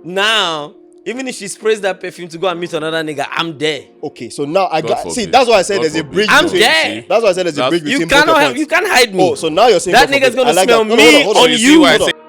Now, even if she sprays that perfume to go and meet another nigga, I'm there. Okay, so now I God got. forbid. See, that's why I said God there's a forbid. bridge. I'm between, there. That's why I said there's a bridge between You both your cannot, points. you can't hide me. Oh, so now you're saying that God nigga's forbid. gonna I like smell that. No, me hold on You see you. why I Hold say- on.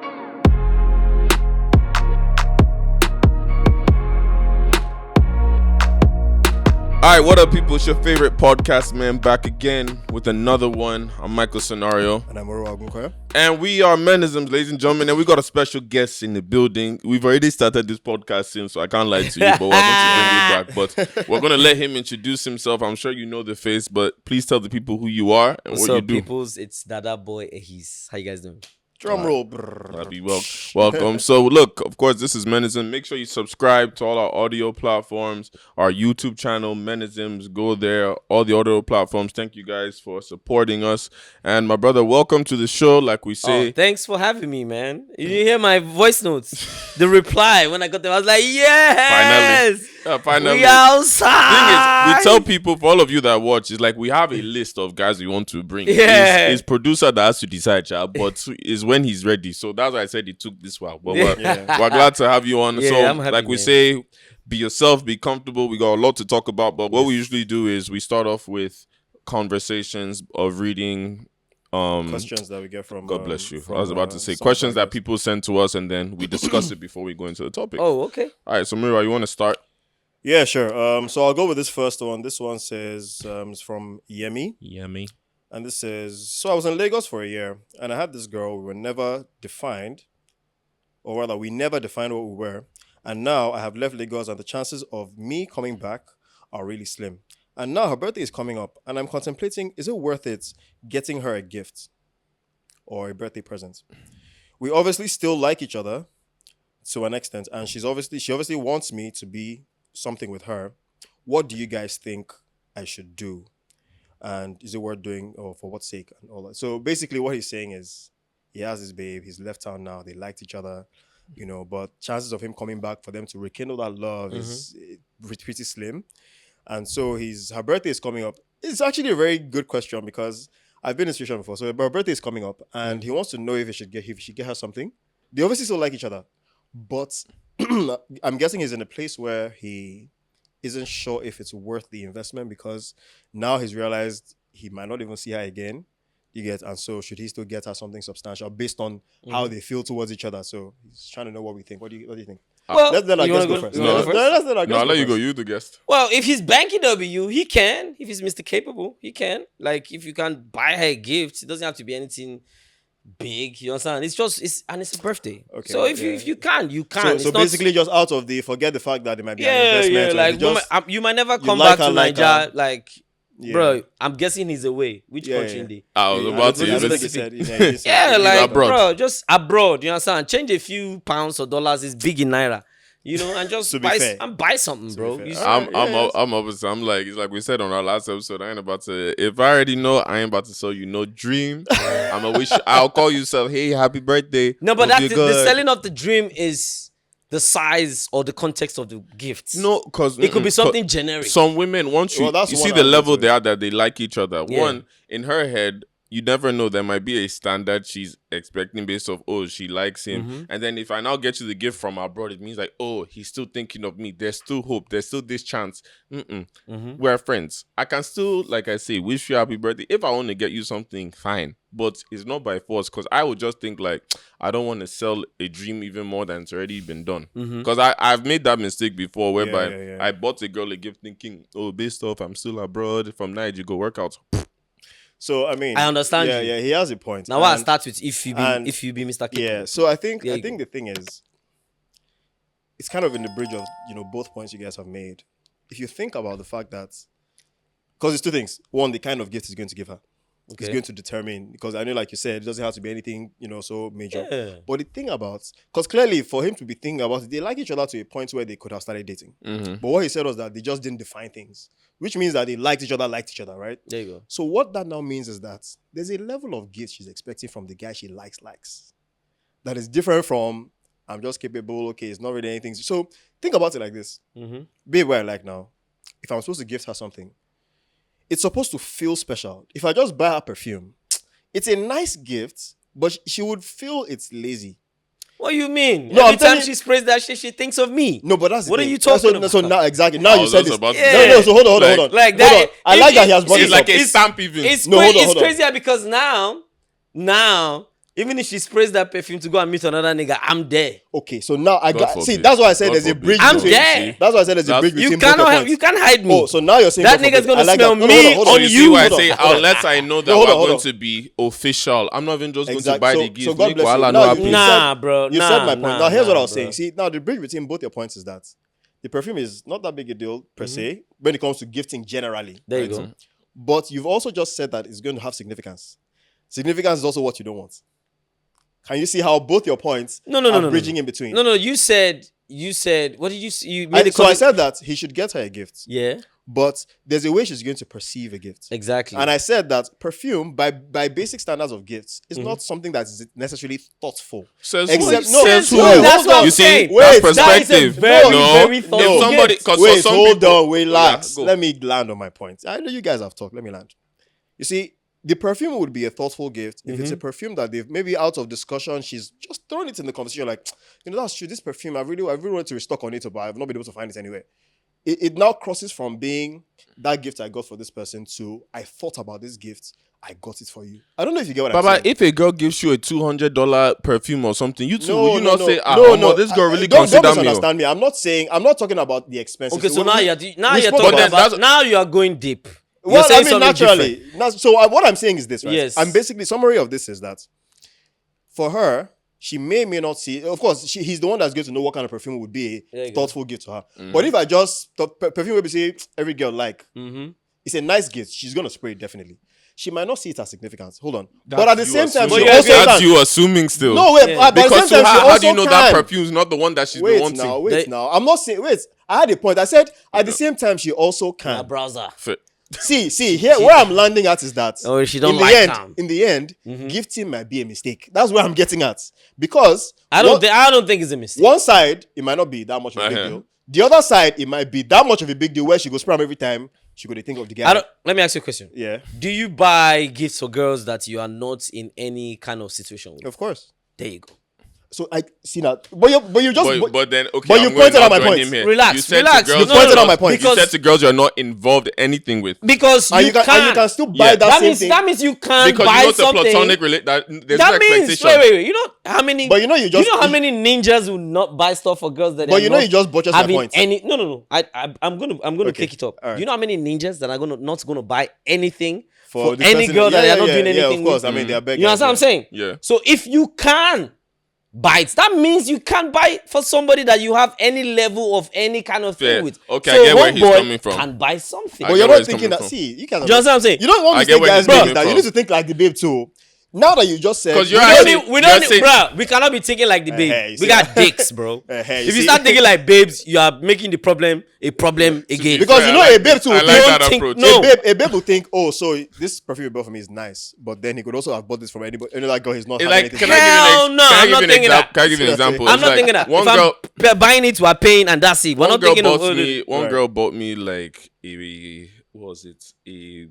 All right, what up, people? It's your favorite podcast man back again with another one. I'm Michael Scenario. And I'm Oro Agunkoya. And we are Menisms, ladies and gentlemen. And we got a special guest in the building. We've already started this podcast soon, so I can't lie to you, but we're going to bring it back. But we're going to let him introduce himself. I'm sure you know the face, but please tell the people who you are and What's what up, you do. peoples? It's Dadaboy Ehiz. How you guys doing? Drum roll. Be welcome. So, look, of course, this is Menism. Make sure you subscribe to all our audio platforms, our YouTube channel, Menisms. Go there, all the audio platforms. Thank you guys for supporting us. And my brother, welcome to the show. Like we say, Thanks for having me, man. You hear my voice notes? The reply when I got there, I was like, yes! finally. We outside! Thing is, we tell people, for all of you that watch, it's like we have a list of guys we want to bring. Yeah. It's producer that has to decide, but is when he's ready. So that's why I said it took this while. But we're glad to have you on. Yeah, So, I'm happy, like we man. say, be yourself, be comfortable. We got a lot to talk about. But what we usually do is we start off with conversations of reading Questions that we get from. God bless you. I was about to say questions that people send to us, and then we discuss it before we go into the topic. Oh, okay. All right, so Mira, you want to start? Yeah, sure. So I'll go with this first one. This one says it's from Yemi. Yummy. And this says, so I was in Lagos for a year and I had this girl. We were never defined, or rather, we never defined what we were. And now I have left Lagos and the chances of me coming back are really slim. And now her birthday is coming up and I'm contemplating, is it worth it getting her a gift or a birthday present? We obviously still like each other to an extent, and she obviously wants me to be something with her. What do you guys think I should do? And is it worth doing, or for what sake, and all that? So basically what he's saying is he has his babe, he's left town now, they liked each other, but chances of him coming back for them to rekindle that love is pretty slim. And so her birthday is coming up. It's actually a very good question because I've been in a situation before. So her birthday is coming up and he wants to know if he should get her something. They obviously still like each other, but I'm guessing he's in a place where he isn't sure if it's worth the investment because now he's realized he might not even see her again. And so should he still get her something substantial based on how they feel towards each other? So he's trying to know what we think. What do you think? Well, Let's let our you guest wanna go first. you wanna go first? No, I'll let you go. You the guest. Well, if he's banking W, he can. If he's Mr. Capable, he can. Like, if you can buy her a gift, it doesn't have to be anything big. You understand? It's a birthday. Okay, so if you can, you can. So basically, just out of forget the fact that it might be an investment. like just, you might never come like back to her, like Nigeria. her. Like, bro, I'm guessing he's away. Which country in the? I was about to I don't think even he said, he said- Yeah, like abroad. bro, just abroad. You understand? Change a few pounds or dollars is big in naira. And just To be fair. buy something, bro. fair. You see? I'm obviously, I'm like, it's like we said on our last episode, I ain't about to, if I already know, I ain't about to sell you no dream. I'll call you, say, hey, happy birthday. No, but Hope that's you're the good. selling of the dream is the size or the context of the gifts. No, because it could be something generic. Some women, once you that's see one the I'm level into. they are, that they like each other. Yeah. One, in her head, you never know, there might be a standard she's expecting based off, oh, she likes him. And then if I now get you the gift from abroad, it means like, oh, he's still thinking of me. There's still hope. There's still this chance. We're friends. I can still, like I say, wish you happy birthday. If I want to get you something, fine. But it's not by force, because I would just think like, I don't want to sell a dream even more than it's already been done. Because I've made that mistake before whereby Yeah. I bought a girl a gift thinking, oh, based off I'm still abroad, from Nigeria, you go work out. So I mean, I understand you. Yeah, he has a point. Now I start with if you be Mr. Capable. Yeah, so I think There you the thing is, it's kind of in the bridge of both points you guys have made. If you think about the fact that, because it's two things. One, the kind of gift he's going to give her. It's going to determine, because I know, like you said, it doesn't have to be anything, so major. Yeah. But the thing about, because clearly for him to be thinking about it, they like each other to a point where they could have started dating. But what he said was that they just didn't define things, which means that they liked each other, right? There you go. So what that now means is that there's a level of gift she's expecting from the guy she likes. That is different from, I'm just capable, okay, it's not really anything. So think about it like this. Babe, where I like now, if I'm supposed to gift her something, it's supposed to feel special. If I just buy her perfume, it's a nice gift, but she would feel it's lazy. What do you mean? No, Every I'm telling time she sprays that shit, she thinks of me. No, but that's the What are thing. you talking about? So now, exactly. Now you said that's this. about to Yeah. say. No, so hold on. Like Hold that. on. I like that he has brought It's this like up. a stamp even. It's No, hold on, it's hold on. crazier because now, even if she sprays that perfume to go and meet another nigga, I'm there. Okay, so now I God got. forbid. See, that's why I said God there's a forbid. bridge. I'm between, there. That's why I said there's a That's- bridge You between both your cannot points. you can't hide me. Oh, so now you're saying That God nigga's forbid. gonna I like smell that. No, me hold So on you you. see why I Hold on, say, hold on. unless I know that No, hold on, we're hold going on. to be official, I'm not even just going to Exactly. buy So- the gift. so God Make bless you. wahala Now no you- happen. Nah, bro. You said my point. Now here's what I was bro. saying. See, now the bridge between both your points is that the perfume is not that big a deal per se when it comes to gifting generally. There you right? go. But you've also just said that it's going to have significance. Significance is also what you don't want. Can you see how both your points are bridging in between? No. You said. What did you? You made a So I comment. said that he should get her a gift, Yeah. but there's a way she's going to perceive a gift. Exactly. And I said that perfume, by basic standards of gifts, is not something that is necessarily thoughtful. Says Except- who? no, Says wait, who? hold that's on. what I'm You see, saying. Wait, that's that is a perspective. very, no, very if thoughtful somebody, gift. because for Wait, some hold people, on, relax. Yeah, go. Let me land on my point. I know you guys have talked. Let me land. You see, the perfume would be a thoughtful gift if it's a perfume that they've maybe out of discussion, she's just thrown it in the conversation, like, that's true. This perfume, I really wanted to restock on it, but I've not been able to find it anywhere. It now crosses from being that gift I got for this person to I thought about this gift, I got it for you. I don't know if you get what I'm Baba, saying. if a girl gives you a $200 perfume or something, you too, will you not say, this girl really don't consider me? misunderstand me. I'm not talking about the expenses. Okay, so now you're we talking spoke about about now you are going deep. You're Well, saying I mean, something naturally. different. So what I'm saying is this, right? Yes. And basically, summary of this is that for her, she may not see. Of course, he's the one that's going to know what kind of perfume would be There a you go. thoughtful gift to her. But if I just perfume, would be say every girl like, it's a nice gift. She's gonna spray it definitely. She might not see it as significance. Hold on, but at the same time, she assuming. also That's can. you assuming still. No, wait. Yeah. But at the Because same to time, her, she how do you also know that can. perfume is not the one that she's been Wait wanting? now, They- I'm not saying. Wait, I had a point. I said at the same time, she also A can. browser. See, here where I'm landing at is that Oh, she don't in the like end, them. in the end, gifting might be a mistake. That's where I'm getting at. Because I don't think it's a mistake. one side, it might not be that much of a big Uh-huh. deal. The other side, it might be that much of a big deal where she goes spam every time she go to think of the guy. Let me ask you a question. Yeah, Do you buy gifts for girls that you are not in any kind of situation with? of course. There you go. So I see that, but you just But then, okay, but you I'm going pointed to out my join point. him here. Relax, You said relax. to girls, You pointed out my point. You said Because- to girls you're not involved in anything with. Because and you can still buy Yeah. that that same means thing. that means you can't Because buy you know it's a something. platonic there's That no means expectation. wait. You know how many? But you know you just- know how many ninjas will not buy stuff for girls that. But are you know not you just butchers my having point. Any no. I'm gonna Okay, take it up. all right. Do you know how many ninjas that are not gonna buy anything for this any person- girl that they are not doing yeah, anything of course. with? I mean, they are begging. You understand what I'm saying? Yeah. So if you can buy it, that means you can buy it for somebody that you have any level of any kind of Fair. thing with. Okay, so I get where homeboy he's coming from. Can buy something. I But get you're where not he's thinking coming that. from. See, you can't. Do you understand what I'm saying? You don't want I to get think where guys he's make coming that. You from. need to think like the babe too. Now that you just said, 'Cause you're We actually- don't, you're saying- bruh, we cannot be thinking like the babe. Hey, you We see got that? dicks, bro. Hey, you If you see- start thinking like babes, you are making the problem a problem again. because fair, you know I like a babe too. I will like think- that Don't think- approach. no. A babe will think, oh, so this perfume you bought for me is nice, but then he could also have bought this from anybody. Any other girl he's not. It's having like, anything can I to do. give you Hell an no, I'm not thinking that. Can I give you an Seriously. example? I'm It's not like thinking that. One If girl, I'm buying it, we're paying, and that's it. We're one not girl thinking of. bought me. One Right. girl bought me like what was it? A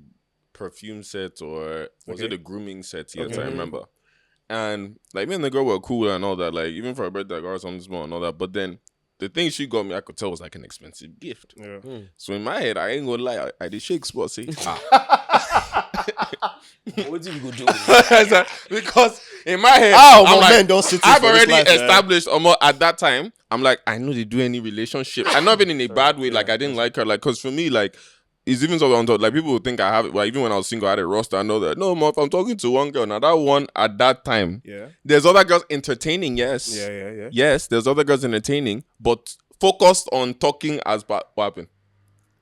perfume set or was Okay. it a grooming set? Yes, Okay. I remember. And like me and the girl were cool and all that. Like even for a birthday, I got her something small and all that. But then the thing she got me, I could tell was like an expensive gift. Yeah. So in my head, I ain't gonna lie, I did shake spot say, What do you go do? because in my head, Oh, I'm my like, men don't sit. I've already established almost at that time. I'm like, I know they do any relationship. I'm not even in a bad way. Like I didn't like her. Like, cause for me, like, it's even so on top. Like people would think I have it. Like even when I was single, I had a roster. I know that. No, more if I'm talking to one girl now, that one at that time. Yeah. There's other girls entertaining. Yes. Yeah. Yes, there's other girls entertaining, but focused on talking as what happened.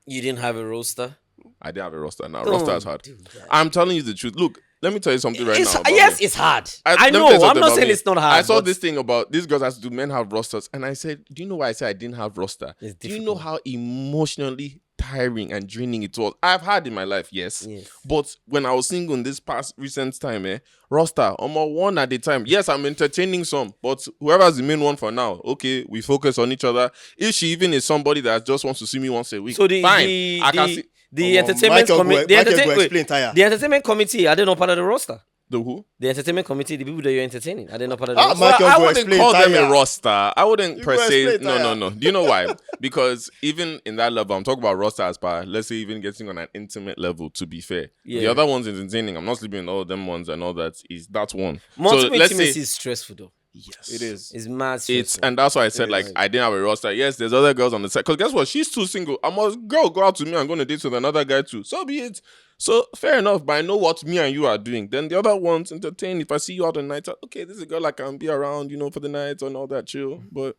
You didn't have a roster. I didn't have a roster now. Don't Roster is hard. do that. I'm telling you the truth. Look, let me tell you something right It's, now. about yes, me. it's hard. Let I me tell know. you I'm something not about saying me. it's not hard. I saw but this thing about these girls has to do men have rosters, and I said, do you know why I said I didn't have roster? It's Do you know difficult. how emotionally tiring and draining it was? I've had in my life, yes. Yes. But when I was single in this past recent time, roster, one at a time. Yes, I'm entertaining some, but whoever's the main one for now, okay, we focus on each other. If she even is somebody that just wants to see me once a week, So fine. I can see. the entertainment Michael committee, go explain tire. the entertainment committee, are they not part of the roster? The who? The entertainment committee, the people that you're entertaining, are they not part of Ah, the Michael, I go wouldn't explain, call them Taya. a roster. I wouldn't You per go se. explain, No. Taya. Do you know why? Because even in that level, I'm talking about roster as per, let's say, even getting on an intimate level, to be fair. Yeah. The other ones entertaining, I'm not sleeping in all them ones and all that. That's one. Multiple let's say, intimacy is stressful though. yes. It is. It's mad stressful. And that's why I said, It like, is. I didn't have a roster. Yes, there's other girls on the side. Because guess what? She's too single. I must go out to me. I'm going to date with another guy too. So be it. So fair enough. But I know what me and you are doing. Then the other ones entertain. If I see you out at night, okay, this is a girl I can be around, for the night and all that chill. But,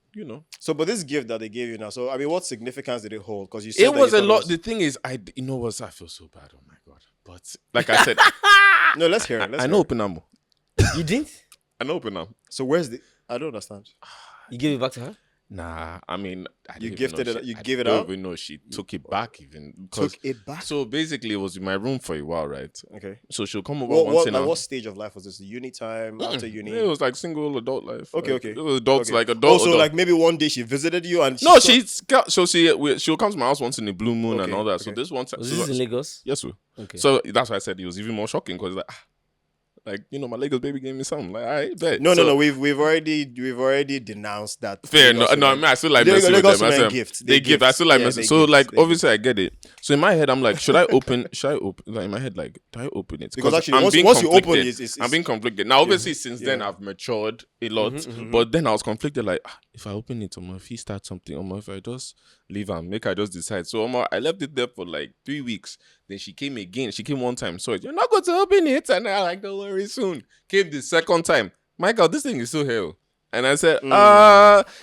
So, but this gift that they gave you now, so, I mean, what significance did it hold? Because you said it that was you a thought lot. The thing is, I feel so bad. Oh my God. But like I said, No, let's hear it. I know open ammo. You didn't? I know open ammo. So, where's the... I don't understand. You gave it back to her? Nah, I mean, I You didn't even gifted know it- she- you I gave it don't out? even know she took it back even. 'Cause- Took it back? So basically, it was in my room for a while, right? Okay. So she'll come over once in a What stage of life was this? Uni time? After uni? Yeah, it was like single adult life. Okay, Like, okay. It was adults, Okay. like adult. Also, adult. like maybe one day she visited you and... no, saw- she'll come to my house once in a blue moon and Okay, all that. So okay. this one time, Was this in Lagos? yes, sir. Okay. So that's why I said it was even more shocking because my Lagos baby gave me something. Like, I bet. No, So- we've already denounced that. Fair, Lagos no, I women- mean, I still like They- messing with Lagos them. I women say, gift. They give. I still like Yeah, messing. they So, gift, like, they obviously, I get it. So in my head, I'm like, should I open? Like in my head, like, do I open it? Because actually, I'm once being you open conflicted. it, I'm being conflicted. Now, obviously, since then, yeah. I've matured a lot. But then I was conflicted. Like, if I open it, if he starts something, if I just leave and make her just decide. So I left it there for like 3 weeks. Then she came again. She came one time. So you're not going to open it, and I like, don't worry, soon. Came the second time. Michael, this thing is so hell. And I said,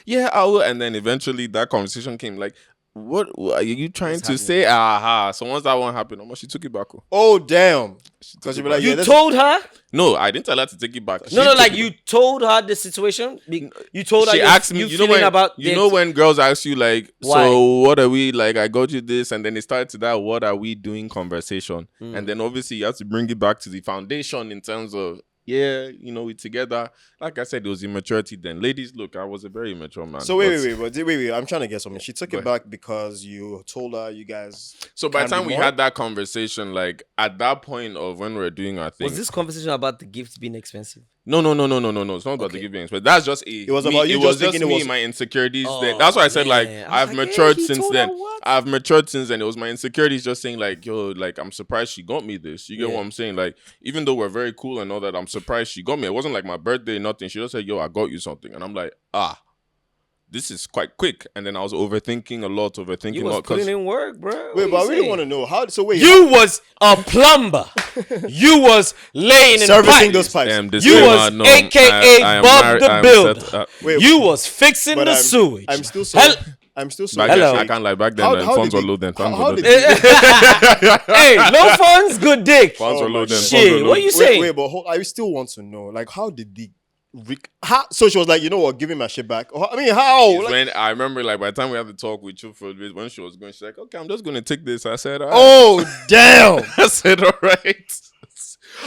yeah, I will. And then eventually that conversation came like, what are you trying to say? So once that one happened, she took it back. Oh, damn. Because you be like, You yeah, this- told her? No, I didn't tell her to take it back. No, She like took you it told her the situation. You told back. her She asked me, you you know feeling when, about when girls ask you like, Why? so what are we, like, I got you this, and then it started to that, what are we doing conversation. And then obviously you have to bring it back to the foundation in terms of, yeah, we together. Like I said, it was immaturity then. Ladies, look, I was a very immature man. So wait. I'm trying to get something. She took Go it back because you told her you guys. So by the can time be we more? had that conversation, like at that point of when we were doing our thing, Was this conversation about the gift being expensive? no. It's not about the givings, but that's just It was about you It was just thinking it me, was- my insecurities. Oh, Then. That's why I said like man. I was I've like, matured he since told then. her what? I've matured since then. It was my insecurities just saying like, yo, like I'm surprised she got me this. You get Yeah. what I'm saying? Like even though we're very cool and all that, I'm surprised she got me. It wasn't like my birthday, nothing. She just said, yo, I got you something, and I'm like, this is quite quick. And then I was overthinking a lot, You was because putting in work, bro. Wait, but I really want to know how. So wait, You was a plumber. You was laying in servicing pipes. those pipes. You was AKA Bob the Builder. Wait, You was fixing but the sewage. I'm still so. Hell- I'm still so. Back Hello. then, I can't lie. Back then, How funds did were they- low then. Funds how were did low then. Hey, no funds, good dick. Funds Oh were low my then. God. Funds were Shit, low. what you saying? Wait, but I still want to know, like, how did the so she was like, you know what, give me my shit back. I mean, how? It's Like, when I remember, like, by the time we had the talk with you for a bit, when she was going, she's like, okay, I'm just going to take this. I said, all right. oh damn. I said, all right.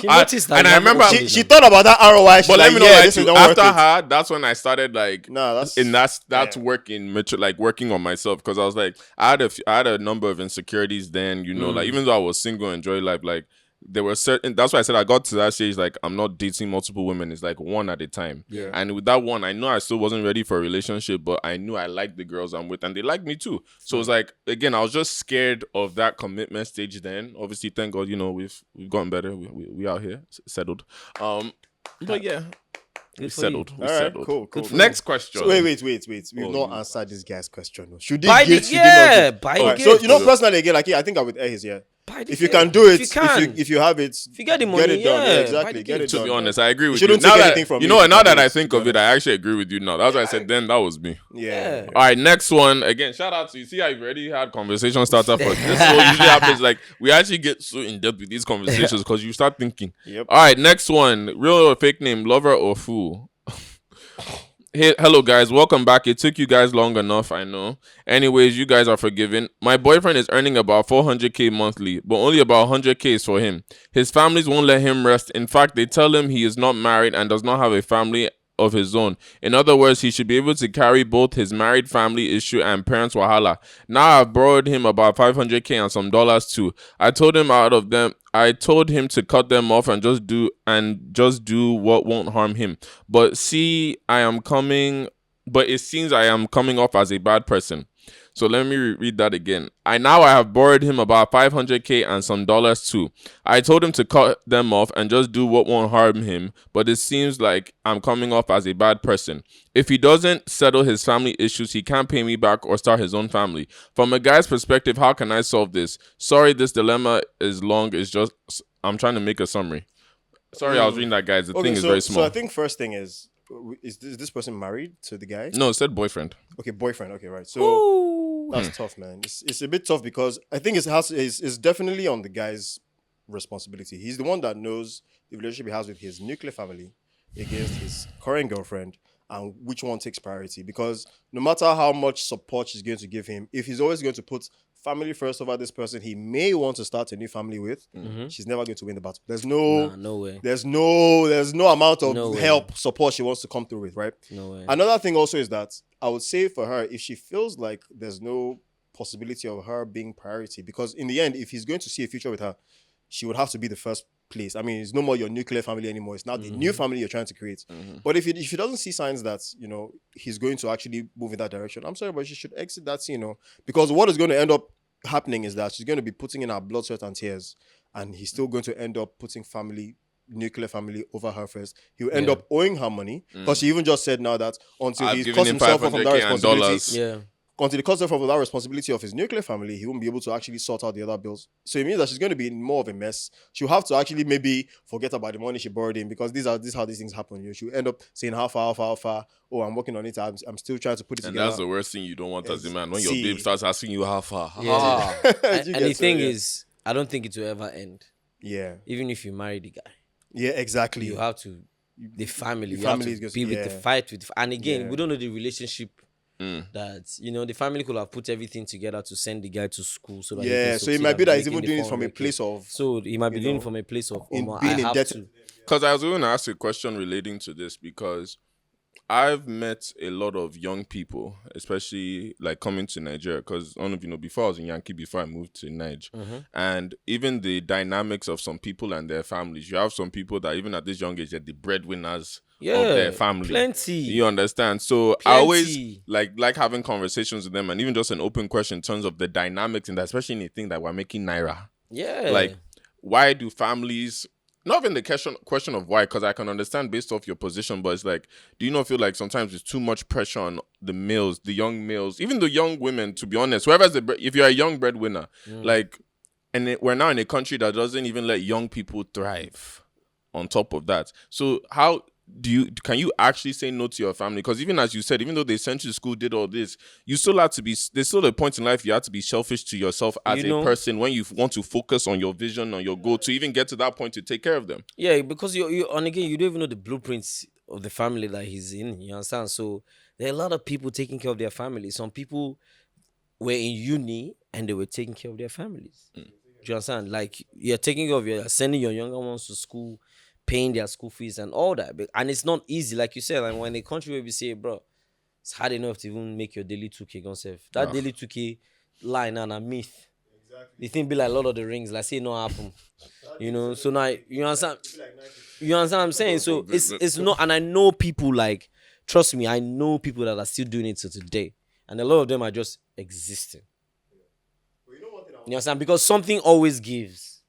She noticed that and you I have remember- OCD She now. thought about that ROI. She's But let like, me know, yeah, like, this is too, not worth after it. her, that's when I started, like, Nah, that's that's yeah. working on myself, because I was like, I had a number of insecurities then, like, even though I was single and enjoy life, like, there were certain, that's why I said I got to that stage, like, I'm not dating multiple women, it's like one at a time. Yeah. And with that one, I know I still wasn't ready for a relationship, but I knew I liked the girls I'm with, and they liked me too. So it's like, again, I was just scared of that commitment stage then. Obviously, thank God, we've gotten better. We out here, settled. But yeah, we Good for settled. you. We All right, settled. cool. Next question. So wait. We've Oh, not you- answered this guy's question. Should they Buy the gift? Should they not yeah, gift? buy Alright, the so gift. personally again, like I think I would Ehiz, yeah. Buy the If you gift. can do it, If you can. if you have it, If you get the get money, it done. yeah, Yeah, buy exactly. the Get it gift. To done. be honest, I agree with you. shouldn't Now take that, anything from you me know, if and now you that do I it think of it, I actually agree with you now. That's why I said then that was me. Yeah. All right, next one. Again, shout out to you. See how you've already had conversation starter for this. Is what usually happens. Like, we actually get so in depth with these conversations because you start thinking. Yep. All right, next one. Real or fake name, lover or fool? Hey, hello guys, welcome back. It took you guys long enough, I know. Anyways, you guys are forgiven. My boyfriend is earning about 400k monthly, but only about 100k is for him. His families won't let him rest. In fact, they tell him he is not married and does not have a family of his own. In other words, he should be able to carry both his married family issue and parents wahala. Now I've borrowed him about 500k and some dollars too. I told him out of them I told him to cut them off and just do what won't harm him. But it seems I am coming off as a bad person. So let me read that again. I have borrowed him about 500k and some dollars too. I told him to cut them off and just do what won't harm him, but it seems like I'm coming off as a bad person. If he doesn't settle his family issues, he can't pay me back or start his own family. From a guy's perspective, how can I solve this? Sorry, this dilemma is long. It's just I'm trying to make a summary. Sorry, I was reading that, guys. The thing is very small. So I think first thing is this person married to the guy? No, it said boyfriend. Okay, boyfriend. Okay, right. So that's tough, man. It's a bit tough because I think it's definitely on the guy's responsibility. He's the one that knows the relationship he has with his nuclear family against his current girlfriend and which one takes priority. Because no matter how much support she's going to give him, if he's always going to put family first over this person he may want to start a new family with, she's never going to win the battle. There's no way. There's no amount of No way. help, support she wants to come through with, right? No way. Another thing also is that I would say for her, if she feels like there's no possibility of her being priority, because in the end, if he's going to see a future with her, she would have to be the first place. I mean, it's no more your nuclear family anymore. It's now the new family you're trying to create. But if she doesn't see signs that, he's going to actually move in that direction, I'm sorry, but she should exit that scene, because what is going to end up happening is that she's going to be putting in her blood, sweat, and tears, and he's still going to end up putting nuclear family over her first. He'll end up owing her money because she even just said now that until he cuts himself off from that responsibility, until he cuts himself from that responsibility of his nuclear family, he won't be able to actually sort out the other bills. So it means that she's going to be in more of a mess. She'll have to actually maybe forget about the money she borrowed in, because this is how these things happen. She'll end up saying how far. Oh, I'm working on it. I'm still trying to put it together. And that's the worst thing you don't want as a man, when your babe starts asking you how far. Yeah. And the thing is, I don't think it will ever end. Yeah. Even if you marry the guy. Yeah, exactly. You have to, the family is have going to to be with the fight with. And again, Yeah. we don't know the relationship that, the family could have put everything together to send the guy to school. So that he can so it succeed might be and that he's make even doing it from a 400K. place of... So he might be doing it from a place of, being I have indebted. to. Because I was going to ask a question relating to this, because I've met a lot of young people, especially like coming to Nigeria, because before I was in Yankee, before I moved to Niger, and even the dynamics of some people and their families. You have some people that even at this young age, they're the breadwinners of their family. Plenty. You understand? So I always like having conversations with them, and even just an open question in terms of the dynamics in that, especially in a thing that we're making naira. Yeah. Like, why do families... Not even the question of why, because I can understand based off your position, but it's like, do you not feel like sometimes there's too much pressure on the males, the young males, even the young women, to be honest, if you're a young breadwinner, we're now in a country that doesn't even let young people thrive on top of that. So how can you actually say no to your family? Because even as you said, even though they sent you to school, did all this, you still have to be, there's still a point in life you have to be selfish to yourself as a person when you want to focus on your vision, on your goal, to even get to that point to take care of them. Yeah, because and again, you don't even know the blueprints of the family that he's in. You understand? So there are a lot of people taking care of their families. Some people were in uni and they were taking care of their families. Do you understand? Like, you're taking care of sending your younger ones to school, paying their school fees and all that. And it's not easy, like you said. Like, when in a country where we say, bro, it's hard enough to even make your daily 2K gone safe. That daily 2K line and a myth. Exactly. The thing be like Lord of the Rings, like say it not happen. So now you understand. You understand what I'm saying? So it's not, and I know people, like, trust me, I know people that are still doing it to today. And a lot of them are just existing. You understand? Because something always gives.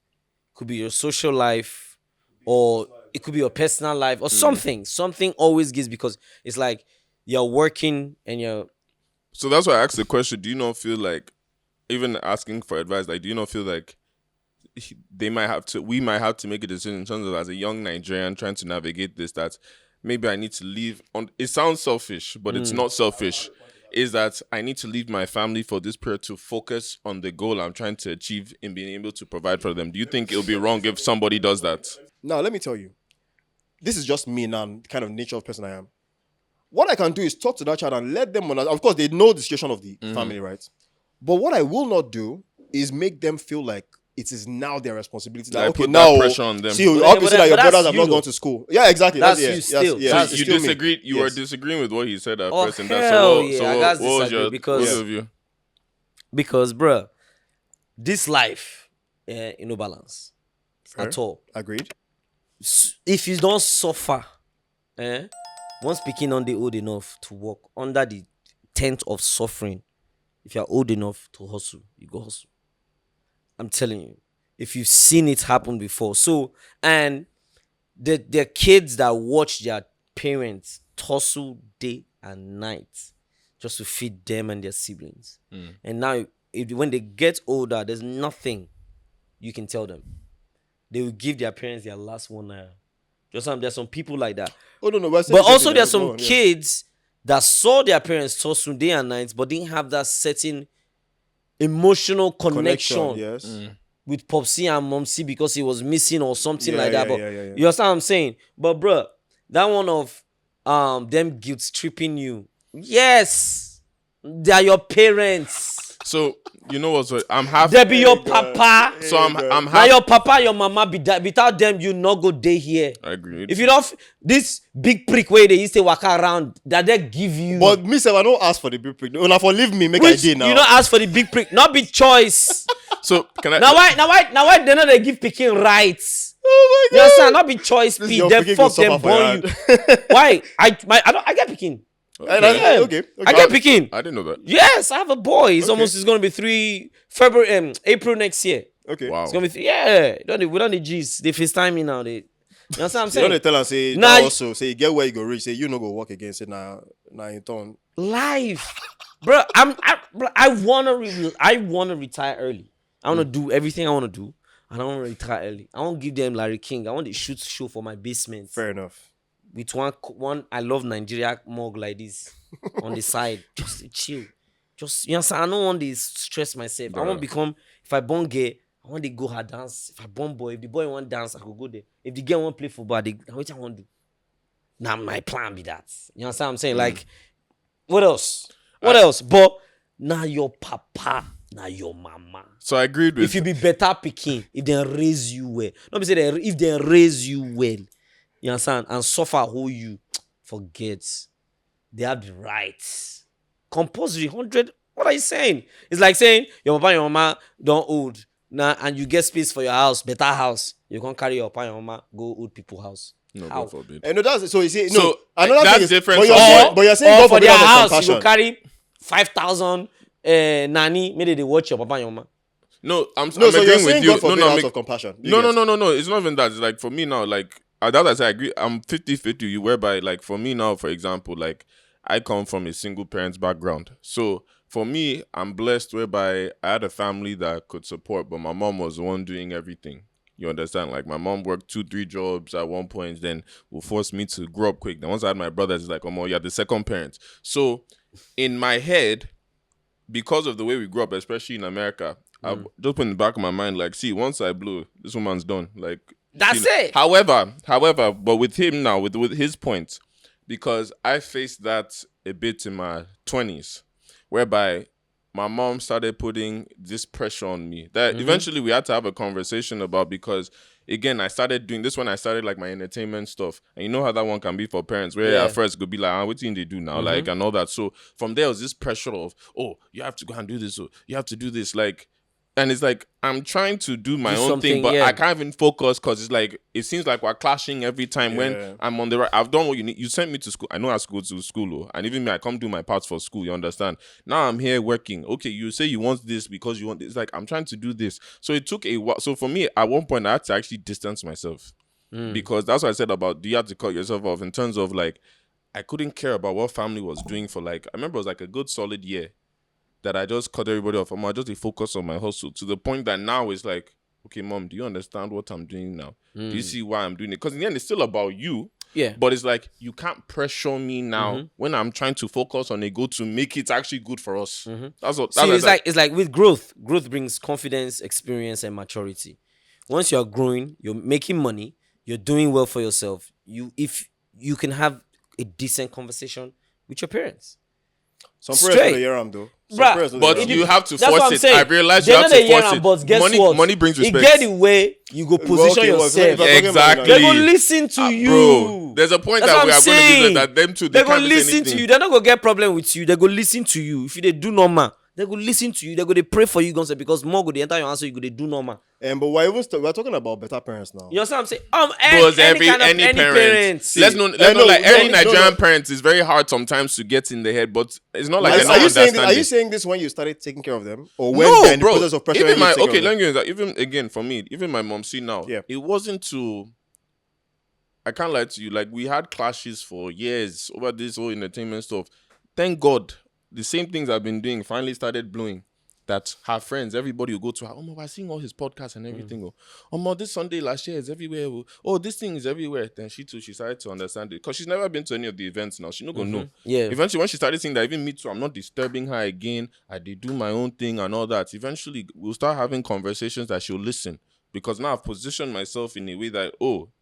Could be your social life, or it could be your personal life, or something. Something always gives, because it's like you're working and you're... So that's why I asked the question, do you not feel like, even asking for advice, like, do you not feel like we might have to make a decision in terms of, as a young Nigerian trying to navigate this, that maybe I need to leave on... It sounds selfish, but it's not selfish. Is that I need to leave my family for this period to focus on the goal I'm trying to achieve in being able to provide for them. Do you think it'll be wrong if somebody does that? Now, let me tell you. This is just me now, the kind of nature of person I am. What I can do is talk to that child and let them... Of course, they know the situation of the family, right? But what I will not do is make them feel like it is now their responsibility. Like, okay, put now that pressure on them. See, obviously, that your brothers have not though. gone to school. Yeah, exactly. That's you still. Yes, So you disagreed. You were disagreeing with what he said at first. And hell that's yeah, I gotta disagree, because of you? Because, bruh, this life, balance. Fair. at all. Agreed. If you don't suffer, once picking on the old enough to work under the tent of suffering, if you're old enough to hustle, you go hustle. I'm telling you, if you've seen it happen before. So, and the kids that watch their parents tussle day and night just to feed them and their siblings. And now, when they get older, there's nothing you can tell them. They will give their parents their last 1 naira. There's some people like that. Oh no, but also there's some kids that saw their parents tussle day and night, but didn't have that certain emotional connection yes. with Popsy and Momsy because he was missing or something like that. But yeah. you understand what I'm saying? But bro, that one of them guilt tripping you. Yes, they are your parents. So you know what? So I'm half. They be your papa. So I'm Now half. your papa, your mama be that. Without them, you not go day here. I agree. If you don't, this big prick way they used to walk around, that they give you. But me say I don't ask for the big prick. Una for leave me, make I day now. You don't ask for the big prick, not big choice. So can I? Now why they know they give picking rights? Oh my You god. understand? Not be choice This P. your Then picking fuck go them suffer for born you. Why? I get picking. Okay. I get picking. I didn't know that. Yes, I have a boy. It's gonna be April next year. Okay. Wow. It's gonna be we don't need G's. They FaceTime me now. You know what I'm So you saying? don't tell and say Nah, nah, also say you get where you go reach. Say you no go work again. Say nah in turn. Life, bro. I wanna retire early. I wanna do everything I wanna do, and I wanna retire early. I want to give them Larry King. I want to shoot show for my basement. Fair enough. With one I love Nigeria mug like this on the side, just to chill. Just you understand? I don't want to stress myself. I want to become. If I born gay, I want to go hard dance. If I born boy, if the boy want dance, I could go there. If the girl want play football, what I want to do. Now my plan be that. You understand what I'm saying? Like, what else? What else? But now your papa, now your mama. So I agreed with. If you be better picking, if they raise you well, not be say if they raise you well, you understand, and suffer who you forget, they have the rights. Compulsory 100. What are you saying? It's like saying your papa and your mama don't old now, and you get space for your house, better house. You can't carry your papa and your mama go old people house. No, How? God forbid. No, that's so you see. So, No, another that's thing is different But from- you're saying Or God for forbid their out of house, compassion. you go carry 5,000 nanny. Maybe they watch your papa and your mama. No, I'm No, so you're agreeing saying with you. God forbid out make- of compassion. You No, get? no. It's not even that. It's like for me now, like that I say I agree. I'm 50-50 you, whereby like for me now, for example, like I come from a single parents background. So for me, I'm blessed whereby I had a family that could support, but my mom was the one doing everything. You understand? Like my mom worked 2-3 jobs at one point, then will force me to grow up quick. Then once I had my brothers, it's like, oh, you're the second parent. So in my head, because of the way we grew up, especially in America, I just put in the back of my mind, like, see, once I blow, this woman's done. Like That's it. However, but with him now, with his point, because I faced that a bit in my 20s, whereby my mom started putting this pressure on me that eventually we had to have a conversation about, because again, I started doing this when I started like my entertainment stuff. And you know how that one can be for parents, where at first it could be like, what do they do now? Like, and all that. So from there was this pressure of, oh, you have to go and do this, or you have to do this. Like, and it's like, I'm trying to do my own thing, but I can't even focus because it's like, it seems like we're clashing every time when I'm on the right. I've done what you need. You sent me to school. I know I have to go to school, and even me, I come do my parts for school. You understand? Now I'm here working. Okay, you say you want this because you want this. It's like, I'm trying to do this. So it took a while. So for me, at one point, I had to actually distance myself because that's what I said about, do you have to cut yourself off in terms of like, I couldn't care about what family was doing for like, I remember it was like a good solid year that I just cut everybody off. I just focus on my hustle to the point that now it's like, okay, mom, do you understand what I'm doing now? Do you see why I'm doing it? Because in the end, it's still about you. Yeah. But it's like, you can't pressure me now when I'm trying to focus on a goal to make it actually good for us. That's what. See, it's like with growth. Growth brings confidence, experience, and maturity. Once you're growing, you're making money, you're doing well for yourself. If you can have a decent conversation with your parents. Some parents don't hear them though. Bruh, but you have to that's what I'm force it. saying. I realized They you know have they to hear force am, it. but guess what? Money brings respect. It get the way you go position Okay, well, yourself. so if Exactly. They go listen to you. Bro, there's a point That's that what we I'm are going to saying. do that them two, They they go can't say listen anything. to you. They're not gonna get problem with you. They go listen to you. If you they do normal, they go listen to you. They go they pray for you, guys, because more go they enter your answer. You go they do normal. But we're talking about better parents now. You know what I'm saying? Because Any parents. Let's know like any Nigerian parents, it's very hard sometimes to get in the head, but it's not like Are you saying this when you started taking care of them, or when no, they're in the bro. process of pressure? Even my okay, let me give you that. Even again for me, even my mom. See now, Yeah. it wasn't to. I can't lie to you. Like we had clashes for years over this whole entertainment stuff. Thank God, the same things I've been doing finally started blowing. That her friends, everybody will go to her. Oh, my, we're seeing all his podcasts and everything. Oh, my, this Sunday last year is everywhere. Oh, this thing is everywhere. Then she started to understand it because she's never been to any of the events now. She's not gonna know. Yeah. Eventually, when she started seeing that, even me too, I'm not disturbing her again. I did do my own thing and all that. Eventually, we'll start having conversations that she'll listen because now I've positioned myself in a way that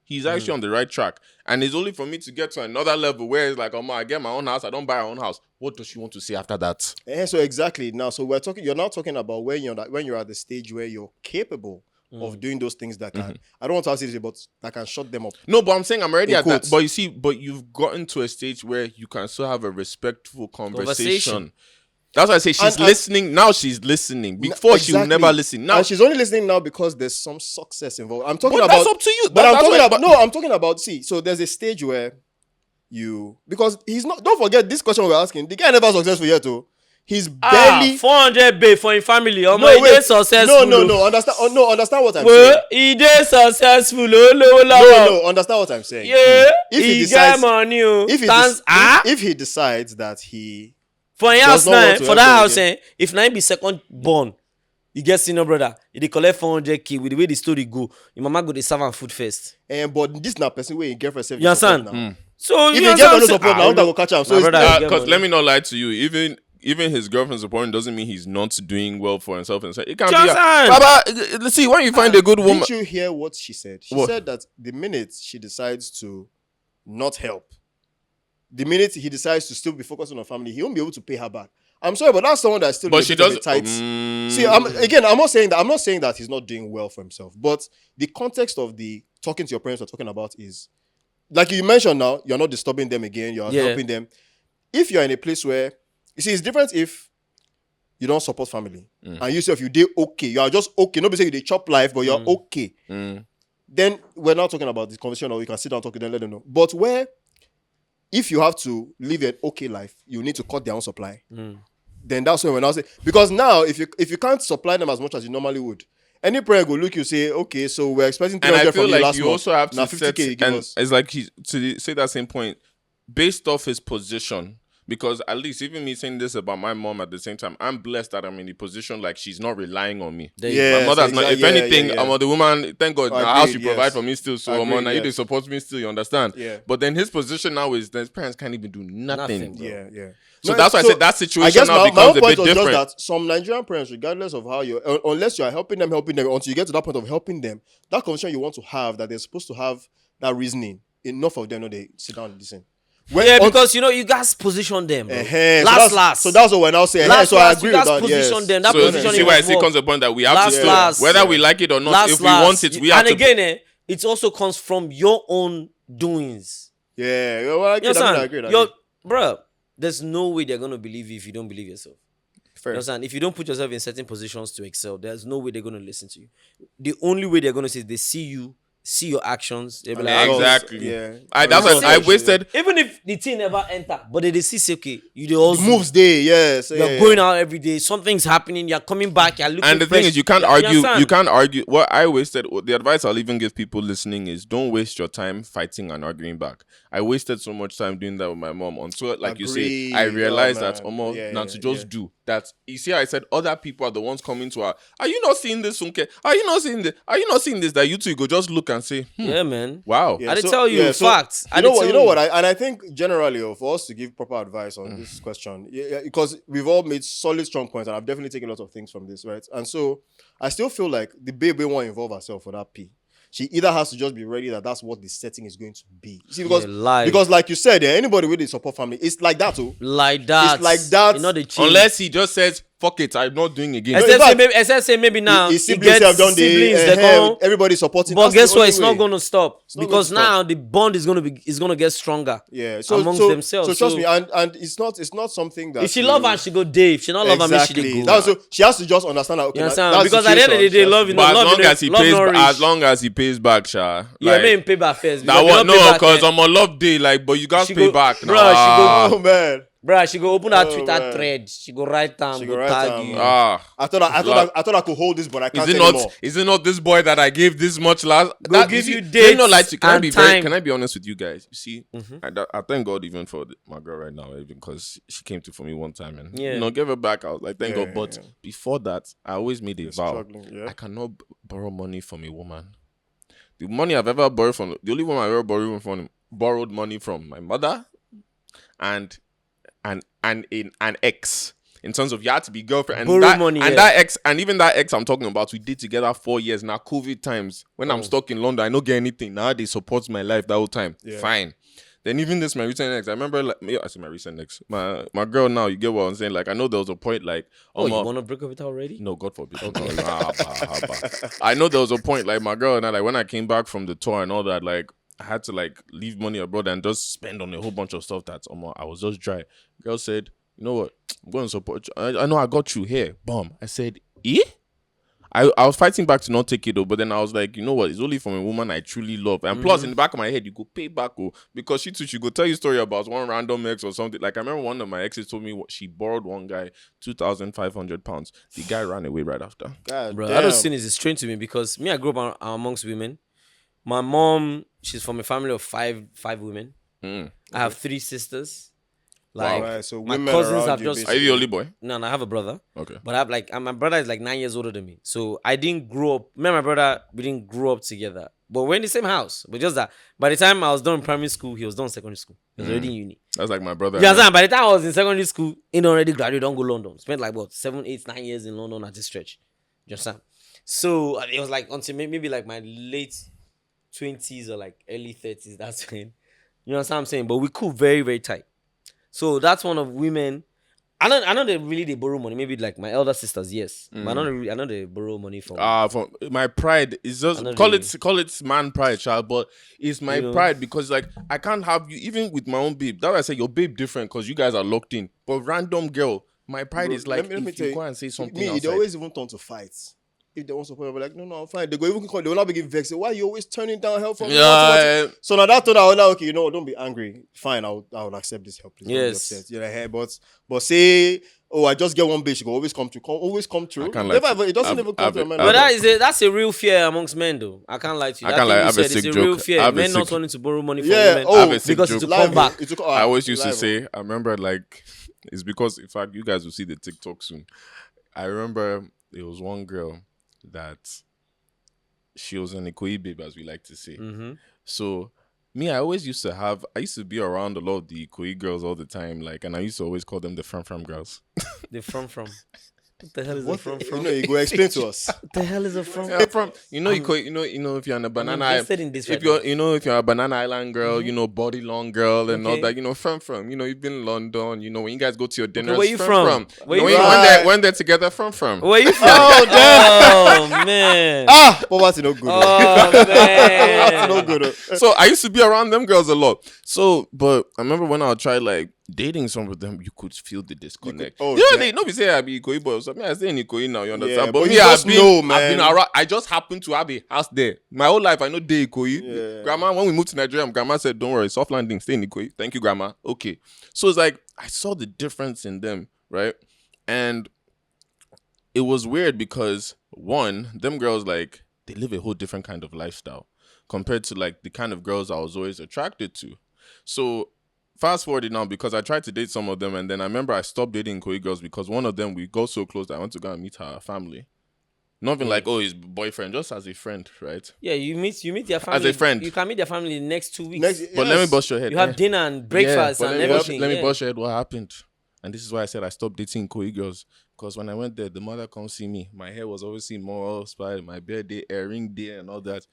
he's actually on the right track, and it's only for me to get to another level where it's like, I get my own house. I don't buy my own house. What does she want to say after that? So exactly now. So you're now talking about when you're at the stage where you're capable of doing those things that can. I don't want to say this, but that can shut them up. No, but I'm saying I'm already In at quotes. that. But you see, you've gotten to a stage where you can still have a respectful conversation. That's why I say she's listening. Now she's listening. Before she would never listen. Now and she's only listening now because there's some success involved. I'm talking but about. that's up to you. But I'm talking about. See, so there's a stage where because he's not. Don't forget this question we're asking. The guy never successful yet, though. He's barely 400 bay for his family. No, successful. No. Understand what I'm saying. Well, he did successful. No. Understand what I'm saying. Yeah. If he he decides, get money. if he decides that he for your does house not want now, to for help that them house, again. if now be second born, you get senior brother, he collect 400k with the way the story go. Your mama go the serve am food first. But this na person where he get for herself. You understand? Now. So If you he know get what no I'm saying? support, now I go catch him. So My brother, because let me not lie to you. Even his girlfriend supporting doesn't mean he's not doing well for himself. And it can be. Baba, let's see when you find a good woman. Didn't you hear what she said? She said that the minute she decides to not help, the minute he decides to still be focused on her family, he won't be able to pay her back. I'm sorry, but that's someone that's still. But she does. See, I'm not saying that he's not doing well for himself. But the context of the talking to your parents we're talking about is, like you mentioned now, you're not disturbing them again. You're helping them. If you're in a place where, you see, it's different if you don't support family and you say if you did okay, you are just okay. Nobody say you did chop life, but you're okay. Then we're not talking about this conversation, or you can sit down and talk to them, let them know. But where, if you have to live an okay life, you need to cut their own supply. Then that's when we're now saying, because now if you can't supply them as much as you normally would, any parent will look you say, okay, so we're expecting 300 from you last month. You also have now to 50K you give us. it's like to say that same point based off his position. Because at least even me saying this about my mom at the same time, I'm blessed that I'm in the position like she's not relying on me. My mother's not. If anything, I'm the woman. Thank God, the house she provide for me still. So now you they support me still. You understand? Yeah. But then his position now is that his parents can't even do nothing. Yeah. So that's why I said that situation now becomes a bit different. That some Nigerian parents, regardless of how you, unless you are helping them, until you get to that point of helping them, that conversation you want to have, that they're supposed to have that reasoning. Enough of them, they sit down and listen. Because you guys position them. Last. So that's what we're now saying. So I agree with that. Position them. That So position you see why I see comes the point that we have to still, whether we like it or not, if we want it, we have to. And again, it also comes from your own doings. Yeah, well, I agree. Bro, there's no way they're gonna believe you if you don't believe yourself. Fair. You understand? If you don't put yourself in certain positions to excel, there's no way they're gonna listen to you. The only way they're gonna say is they see you. See your actions. They'll be like, exactly. Yeah. That's why I wasted. Even if the team never enter, but they see, say, okay, you do also moves day, yes. You're going out every day. Something's happening. You're coming back. You're looking. And the fresh. thing is, you can't argue. You can't argue. What I wasted. The advice I'll even give people listening is don't waste your time fighting and arguing back. I wasted so much time doing that with my mom until, like you say, I realized that almost now to just do that. You see, I said other people are the ones coming to her. Are you not seeing this, Funke? Are you not seeing this? Are you not seeing this? That you two go just look and say, yeah, man. Wow. I did tell you facts. You know what? I think generally, for us to give proper advice on this question, because we've all made solid, strong points, and I've definitely taken lots of things from this, right? And so I still feel like the baby won't involve herself for that P. She either has to just be ready that that's what the setting is going to be. See, because like you said, anybody with a support family, it's like that too. Like that. It's like that. You know the unless he just says, fuck it, I'm not doing again. in Except fact, say maybe, now his he siblings gets have done siblings. the They come. everybody supporting. But That's guess the what? only It's not way. going to stop not because going to stop. now the bond is going to get stronger. Yeah, amongst themselves. So trust me, and it's not something that If she love her, she go Dave. If she not love her, make she dey go. That's so she has to just understand that. Okay, You understand? that's Because at the end of the day, love, But love, as long as he pays back, Sha. yeah, like, make him pay back first. that one, no, because I'm on love day, like, but you guys She pay go- back. Bro, now. she go- Oh man, Bruh, she go open her Oh, Twitter man. thread. She go write down, She go go write tag down, you. man. I thought I could hold this, but I can't anymore. Is it not this boy that I gave this much last? Go give you let me not lie dates to you. Can I and be time. Can I be honest with you guys? You see, Mhm. I thank God even for my girl right now, even because she came through for me one time and Yeah. give her back. I was like, thank Yeah, God. But yeah. before that, I always made a vow. Struggling, yeah. I cannot borrow money from a woman. The money I've ever borrowed from, the only woman I've ever borrowed money from, my mother, and an ex. In terms of you had to be girlfriend and Borrow that money, and yeah. that ex and even that ex I'm talking about, we did together 4 years now. COVID times when I'm stuck in London, I don't get anything. Now they support my life that whole time. Yeah. Fine. Then even this my recent ex, I remember like I say my recent ex, my girl now. You get what I'm saying? Like I know there was a point like Oh, you want to break up with her already? no, God forbid. Okay. I know there was a point like my girl and I, like when I came back from the tour and all that, like I had to like leave money abroad and just spend on a whole bunch of stuff that I was just dry. Girl said, you know what? I'm going to support you. I know I got you here. Boom. I said, eh? I was fighting back to not take it though, but then I was like, you know what? It's only from a woman I truly love. And plus, in the back of my head, you go pay back, because she too, she go tell you a story about one random ex or something. Like I remember one of my exes told me what she borrowed one guy £2,500. The guy ran away right after. God Bro, damn. I don't see is strange to me because me, I grew up amongst women. My mom, she's from a family of five women. I have 3 sisters. Like Right, so my women cousins around have you, just. Are basically. you the only boy? No, I have a brother. Okay. But I have like my brother is like 9 years older than me. So I didn't grow up. Me and my brother, we didn't grow up together. But we're in the same house. But just that by the time I was done in primary school, he was done in secondary school. He was already in uni. That's like my brother. You understand? By the time I was in secondary school, he already graduated, don't go London. Spent like what 7, 8, 9 years in London at this stretch. You understand? So it was like until maybe like my late 20s or like early 30s. That's when, you know what I'm saying? But we cool very, very tight. So that's one of women. I know they borrow money. Maybe like my elder sisters, yes. But I know they borrow money from. From my pride is just I know call it man pride, child, but it's my pride because like I can't have you even with my own babe. That's why I say your babe different because you guys are locked in. But random girl, my pride Bro, is like let me if tell you you, go and say something Me, outside. they always even turn to fights. If they want support, they'll be like, no, I'm fine. They will not begin vexed. Why are you always turning down help from me? So now that thought I was like, okay, you know what, don't be angry. Fine, I'll accept this help. Please. Don't be Yes. upset. You're like, hey, but say, oh, I just get one bitch. She will always come through. I can't Never lie ever, it doesn't even come to a man. But that's a real fear amongst men, though. I can't lie to you. I can't lie. I have a It's sick a joke. real I fear. have a Men not sick- wanting to borrow money from Yeah, women oh, I have a sick because joke. it's to come back. I always used to say, I remember like it's because in fact you guys will see the TikTok soon. I remember there was one girl that she was an Ikoyi babe, as we like to say. So me, I used to be around a lot of the Ikoyi girls all the time, like, and I used to always call them the from girls. The from. What the hell is a from? You know, you go explain to us. What the hell is a from? Yeah, from Ikoyi, if you're on a banana island, invested in this if right you're if you're a banana island girl, body long girl and all Okay. that, from you've been in London, when you guys go to your dinner, where you from? Where you when they're together from Where you from? Oh, damn. Oh man. Poverty no good. Oh man. Poverty no good. So I used to be around them girls a lot. So, but I remember when I would try like dating some of them, you could feel the disconnect. They nobody say I be Ikoyi boy. So I stay in Ikoyi now. You understand? Yeah, but but me, you just know, man. I've been around. I just happened to have a house there. My whole life, I know day Ikoyi. Yeah. Grandma, when we moved to Nigeria, grandma said, "Don't worry, soft landing, stay in Ikoyi." Thank you, grandma. Okay. So it's like I saw the difference in them, right? And it was weird because one, them girls like they live a whole different kind of lifestyle compared to like the kind of girls I was always attracted to. So fast forward now, because I tried to date some of them, and then I remember I stopped dating Koi girls because one of them, we got so close that I went to go and meet her family. Nothing like, oh, his boyfriend, just as a friend, right? Yeah, you meet their family As a friend. You can meet their family in the next 2 weeks. But let me bust your head. You have dinner and breakfast but and let me everything. let me bust your head. What happened? And this is why I said I stopped dating Koi girls. Because when I went there, the mother come see me. My hair was obviously more styled. My birthday, earring day, and all that.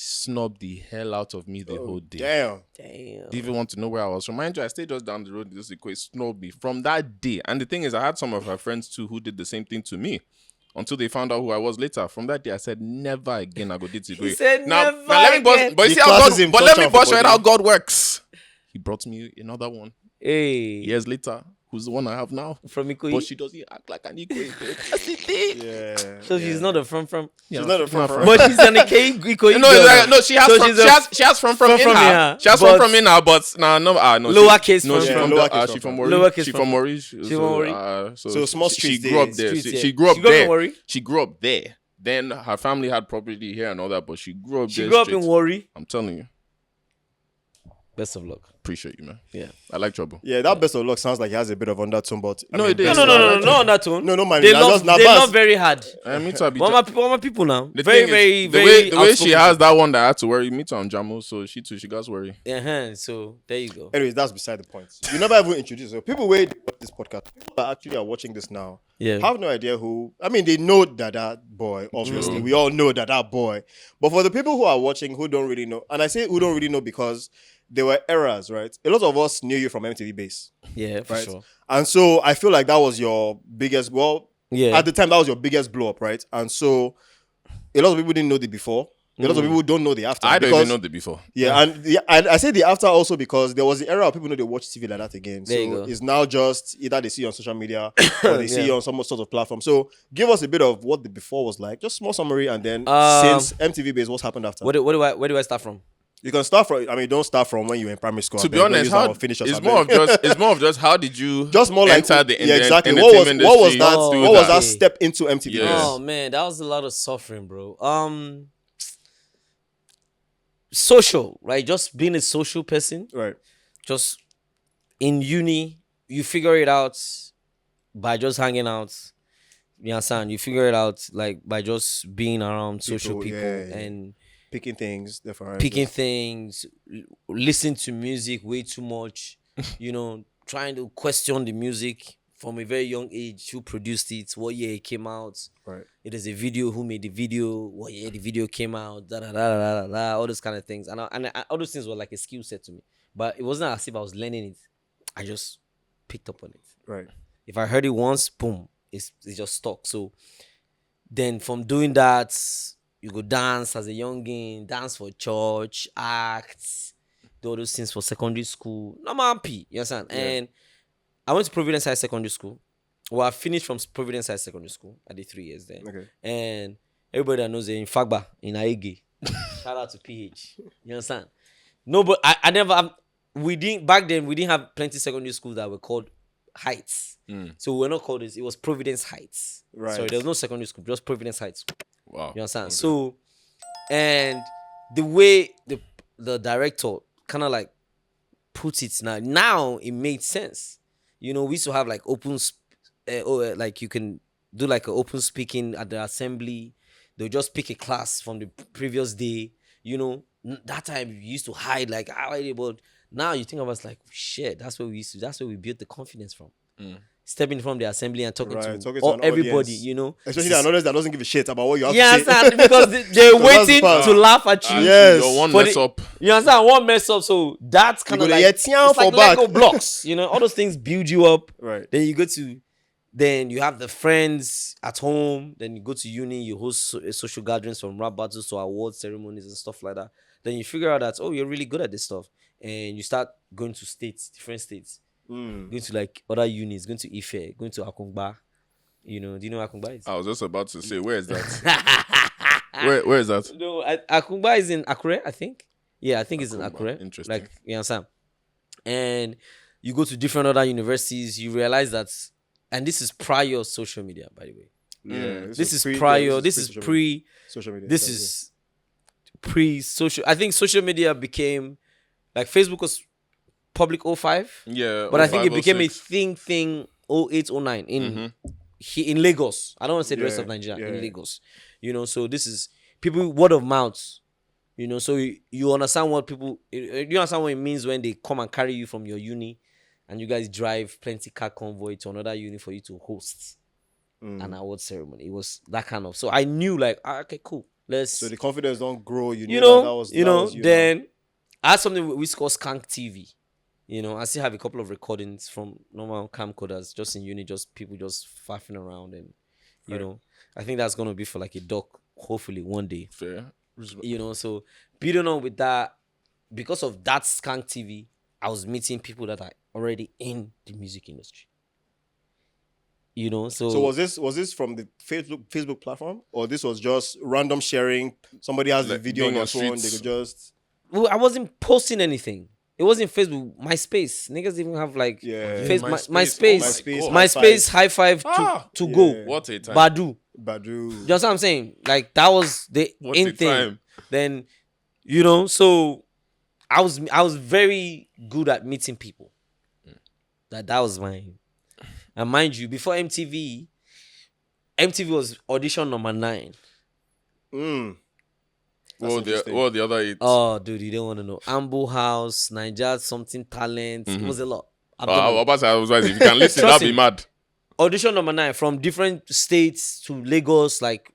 snubbed the hell out of me the whole day. Damn. Damn. Didn't even want to know where I was from. Mind you, I stayed just down the road. This equate snubbed me from that day. And the thing is, I had some of her friends too who did the same thing to me. Until they found out who I was later. From that day, I said, never again I go date He said now, never now let me again. but you The see how God, classism but touch let me on bust for right body. how God works. He brought me another one Hey. years later, who's the one I have now. From Ikoyi. But she doesn't act like an Ikoyi. That's the thing. Yeah. So she's not a from. Yeah, She's not a she's not from- But she's an Ikoyi girl. No, it's like, no, she has So from, she's she a has she has from from in her. here, She has but from in her, but no, lowercase no, from- she Yeah, from lowercase she from- from Warri. lowercase She from- from Warri. She from Warri. So small she streets grew up there. there. Streets, yeah. She grew up She grew up in there. Warri? She grew up there. Then her family had property here and all that, but she grew up She there. grew up in straight. Warri. I'm telling you, Best of luck. appreciate you, man. Yeah. I like trouble. Yeah, that best of luck sounds like he has a bit of undertone, but No, it is. No, It's no, no, not no, right. no, not that one. No, man. They Nah, love, just- nah, they bas- love very hard. Me too. I be But my people now, the very, thing is, very, the very. way she outspoken. has that one that I had to worry, me too on Jamu, so she too, she got worry. So there you go. Anyways, that's beside the point. You never even introduce yourself. People wait this podcast. People that actually are watching this now Yeah. have no idea who. I mean, they know that boy. Obviously, we all know that boy. But for the people who are watching who don't really know, and I say who don't really know because there were errors, right? A lot of us knew you from MTV Base, Yeah, for right? sure. And so I feel like that was your biggest. Well, Yeah. at the time that was your biggest blow up, right? And so a lot of people didn't know the before. A lot of people don't know the after. I don't because- even know the before. Yeah, and I say the after also because there was the era of people know they watch TV like that again. There you So go. it's now just either they see you on social media or they see Yeah. you on some sort of platform. So give us a bit of what the before was like, just small summary, and then since MTV Base, what's happened after? Where do I start from? You can start from. I mean, don't start from when you were in primary school. To I be beg. Don't honest, use that how, one, finish us, it's I more beg. of just how did you just more like enter the yeah, exactly. entertainment What was industry that? Oh, What was that okay. step into MTV? Yes. Base? Oh man, that was a lot of suffering, bro. Social, right? Just being a social person. Right. Just in uni, you figure it out by just hanging out. You understand? You figure it out like by just being around social people yeah. and Picking things, different. picking things, listening to music way too much, trying to question the music from a very young age, who produced it, what year it came out. Right. It is a video, who made the video, what year the video came out, all those kind of things. And all those things were like a skill set to me. But it wasn't as if I was learning it. I just picked up on it. Right. If I heard it once, boom, it's just stuck. So then from doing that, you go dance as a youngin, dance for church, act, do all those things for secondary school. No, I'm happy, you understand? Yeah. And I went to Providence High Secondary School. Well, I finished from Providence High Secondary School. I did 3 years there. Okay. And everybody that knows it in Fagba, in Aige. Shout out to PH. You understand? No, but I never, back then, we didn't have plenty secondary schools that were called Heights. So we were not called this. It was Providence Heights. Right. Sorry, there was no secondary school, just Providence Heights. Wow. You understand? Okay. So, and the way the director kind of like puts it now it made sense. We used to have like like you can do like an open speaking at the assembly. They'll just pick a class from the previous day. That time you used to hide like, but now you think of us like, shit, that's where we built the confidence from. Stepping from the assembly and talking Right, to talking to an everybody, audience. Especially an audience that doesn't give a shit about what you have You to say. understand? Because they're So that's waiting fast. to laugh at you. Yes. Your one For mess the- up. You understand? One mess up, so that's kind of go like, there, it's tian for like back. Lego blocks. All those things build you up. Right. Then you have the friends at home. Then you go to uni, you host social gatherings from rap battles to award ceremonies and stuff like that. Then you figure out that, oh, you're really good at this stuff. And you start going to different states. Going to like other unis, going to Ife, going to Akungba. Do you know where Akungba is? I was just about to say, where is that? where is that? No, Akungba is in Akure, I think. Yeah, I think it's in Akungba, Akure. interesting. Like, you understand? And you go to different other universities, you realize that, and this is prior social media, by the way. Yeah. This is pre- prior, yeah, this is social pre, social media. this is pre-social. I think social media became, like Facebook was public 05, Yeah. but I think it became a 05, thing 08, 09 in Lagos. I don't want to say the rest Yeah, of Nigeria, yeah. in Lagos. So this is people, word of mouth. So you understand what people, you understand what it means when they come and carry you from your uni and you guys drive plenty car convoy to another uni for you to host an award ceremony. It was that kind of, so I knew like, okay, cool. Let's, So the confidence don't grow. You you knew that know, was you that know. was you now. Then I had something we call Skank TV. You know, I still have a couple of recordings from normal camcorders just in uni, just people just faffing around, and you Fair. know, I think that's gonna be for like a doc, hopefully one day. Fair. You know, so building on with that, because of that Skank TV, I was meeting people that are already in the music industry. You know, So was this from the Facebook platform, or this was just random sharing? Somebody has the Like video on being their on phone. They streets. could just well, I wasn't posting anything. It wasn't Facebook, MySpace. Niggas even have like yeah. Face, MySpace. MySpace, Oh my God. MySpace, High Five Ah, to yeah. go. What a time. Badu. Badu. Just what I'm saying. Like that was the What in a thing. time. Then, you know, so I was very good at meeting people. That was mine. And mind you, before MTV was audition number 9. Mm. What were interesting. the other 8? Oh, dude, you don't want to know. Amble House, Niger something talent. It was a lot. I've done a lot. I was right. If you can listen, Trust that'd be me. mad. Audition number 9 from different states to Lagos, like,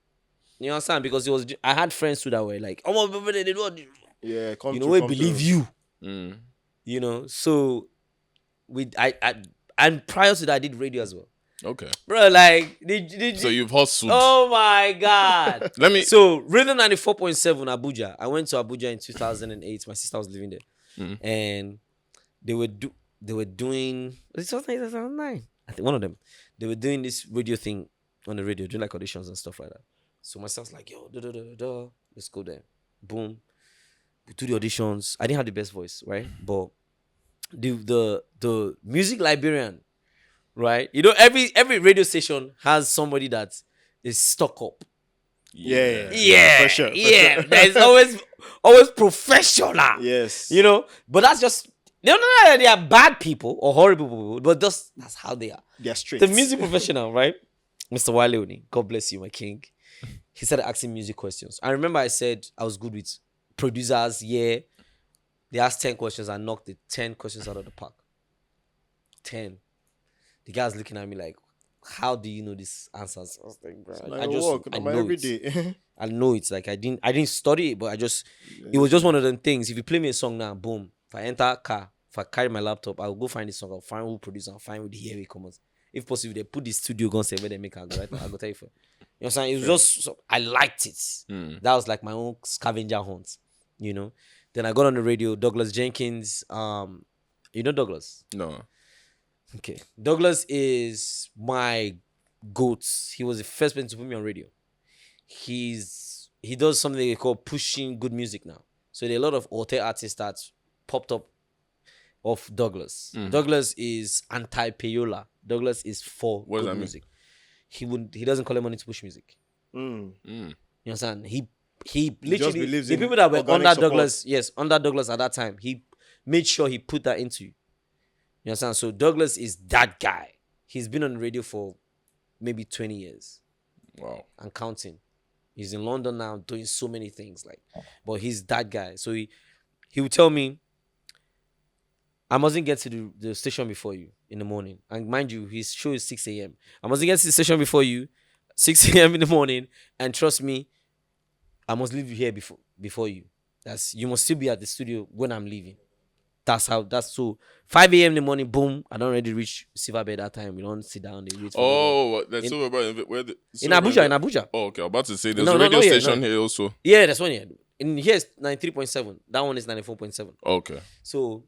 you understand? Because I had friends too that were like, oh my baby, they do audition. Yeah, come You to, know, we come believe to. you. Mm. You know, so I and prior to that I did radio as well. Okay. Bro, like So you've hustled. oh my god. Let me. So Rhythm 94.7 Abuja. I went to Abuja in 2008. My sister was living there. Mhm. And they were doing it was 2009. I think one of them. They were doing this radio thing on the radio, doing like auditions and stuff like that. So my sister was like, yo, let's go there. Boom. We do the auditions. I didn't have the best voice, right? But the music librarian, right? You know, every radio station has somebody that is stuck up. Yeah. Yeah, For sure, for yeah. sure. There's always professional. Yes. You know, but that's just no, they are bad people or horrible people, but that's how they are. They're straight. The music professional, right? Mr. Wale Oni, God bless you, my king. He started asking music questions. I remember I said I was good with producers. Yeah, they asked 10 questions. I knocked the 10 questions out of the park. 10. The guy's looking at me like, how do you know these answers? I was like, bro, Like I a just walk, I my know every it. day. I know it's like I didn't study it, but it was just one of them things. If you play me a song now, boom. If I enter a car, if I carry my laptop, I'll go find the song. I'll find who producer. I'll find who the hear it comes. If possible, they put the studio guns where they make. I'll go tell you for. You know what I'm saying? It was just I liked it. That was like my own scavenger hunt. You know. Then I got on the radio. Douglas Jenkins. You know Douglas? No. Okay. Douglas is my goat. He was the first person to put me on radio. He does something they call pushing good music now. So there are a lot of alter artists that popped up of Douglas. Douglas is anti-payola. Douglas is for What does good that mean? music. He doesn't collect money to push music. Mm. You understand? He literally just believes the in people that were organic under support. Douglas, yes, under Douglas at that time, he made sure he put that into you. You understand? So Douglas is that guy. He's been on the radio for maybe 20 years Wow. and counting. He's in London now doing so many things, like, but he's that guy. So he would tell me, I mustn't get to the station before you in the morning. And mind you, his show is 6 a.m. I mustn't get to the station before you, 6 a.m. in the morning. And trust me, I must leave you here before you. You must still be at the studio when I'm leaving. That's so 5 a.m. in the morning, boom, I don't already reach Silverbed that time. We don't sit down, they wait for me. Oh, that's Silver where the In Abuja. Oh, okay. I'm about to say there's No, a no, radio no, yeah, station no. here also. Yeah, that's one here. In here is 93.7. That one is 94.7. Okay. So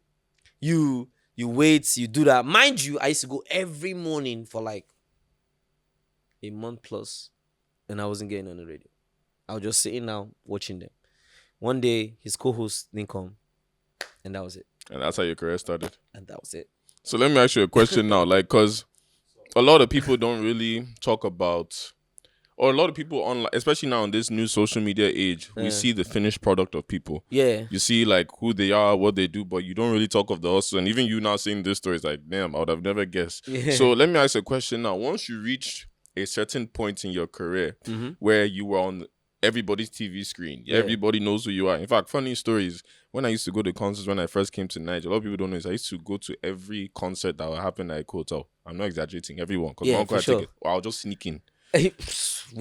you wait, you do that. Mind you, I used to go every morning for like a month plus, and I wasn't getting on the radio. I was just sitting down watching them. One day, his co-host didn't come, and that was it. And that's how your career started. And that was it. So let me ask you a question now, like, because a lot of people don't really talk about, or a lot of people online, especially now in this new social media age, we see the finished product of people. Yeah. You see like who they are, what they do, but you don't really talk of the hustle. And even you now saying this story is like, damn, I would have never guessed. Yeah. So let me ask you a question now. Once you reach a certain point in your career where you were on everybody's TV screen, everybody knows who you are. In fact, funny stories, when I used to go to concerts when I first came to Nigeria, a lot of people don't know this. I used to go to every concert that would happen at a hotel. I'm not exaggerating, everyone. Because Yeah, my uncle for had sure. ticket. I'll just sneak in. And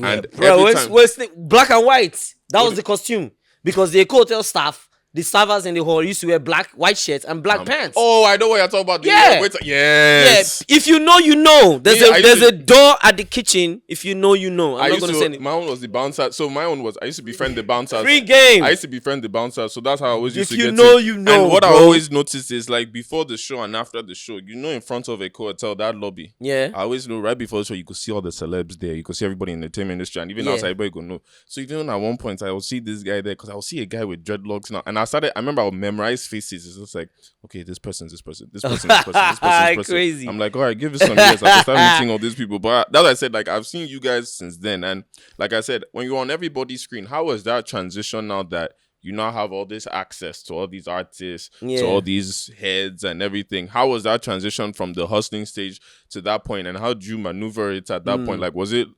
And every time- where's the black and white? That was the costume. Because the Eco Hotel staff, the servers in the hall used to wear white shirts and black pants. Oh, I know what you're talking about. Yeah. Yes. Yeah. If you know, you know. There's a door at the kitchen. If you know, you know. I'm not going to say anything. My own was the bouncer. So my own was, I used to befriend the bouncers. Free game. I used to befriend the bouncers. So that's how I always used to get If you know, you know. And what bro. I always noticed is like before the show and after the show, you know, in front of a hotel, that lobby. Yeah. I always know right before the show, you could see all the celebs there. You could see everybody in the entertainment industry. And even outside, everybody could know. So even at one point, I would see this guy there because I would see a guy with dreadlocks now. And I remember I would memorize faces. It's just like, okay, this person, this person, this person, this person, this person, this person. Crazy. I'm like, all right, give it some years. I start meeting all these people. But that's what I said, like, I've seen you guys since then. And like I said, when you're on everybody's screen, how was that transition now that you now have all this access to all these artists, to all these heads and everything? How was that transition from the hustling stage to that point? And how did you maneuver it at that point? Like, was it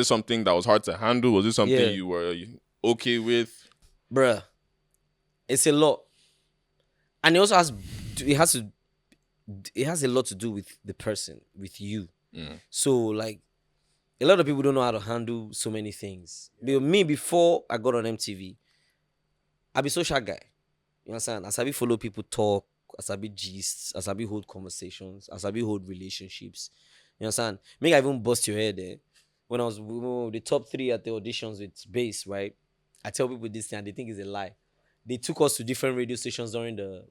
something that was hard to handle? Was it something you were okay with? Bruh, it's a lot. And it also has a lot to do with the person, with you. So like a lot of people don't know how to handle so many things. Me, before I got on MTV, I be social guy. You understand? As I be follow people talk, as I be gists, as I be hold conversations, as I be hold relationships. You understand? Make I even bust your head there. When I was the top 3 at the auditions with bass, right? I tell people this thing and they think it's a lie. They took us to different radio stations during the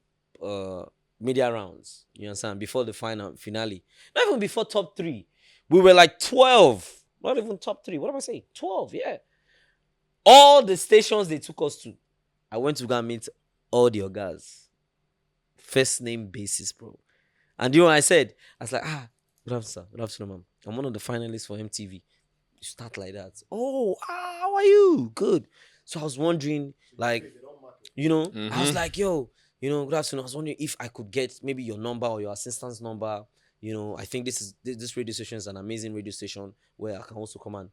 media rounds. You understand? Before the finale. Not even before top 3. We were like 12. Not even top 3. What am I saying? 12, yeah. All the stations they took us to. I went to go and meet all the guys. First name basis, bro. And you know what I said? I was like, good afternoon, sir. Good afternoon, ma'am. I'm one of the finalists for MTV. You start like that. Oh, how are you? Good. So I was wondering, like, you know, I was like, yo, you know, good afternoon. I was wondering if I could get maybe your number or your assistant's number. You know, I think this radio station is an amazing radio station where I can also come and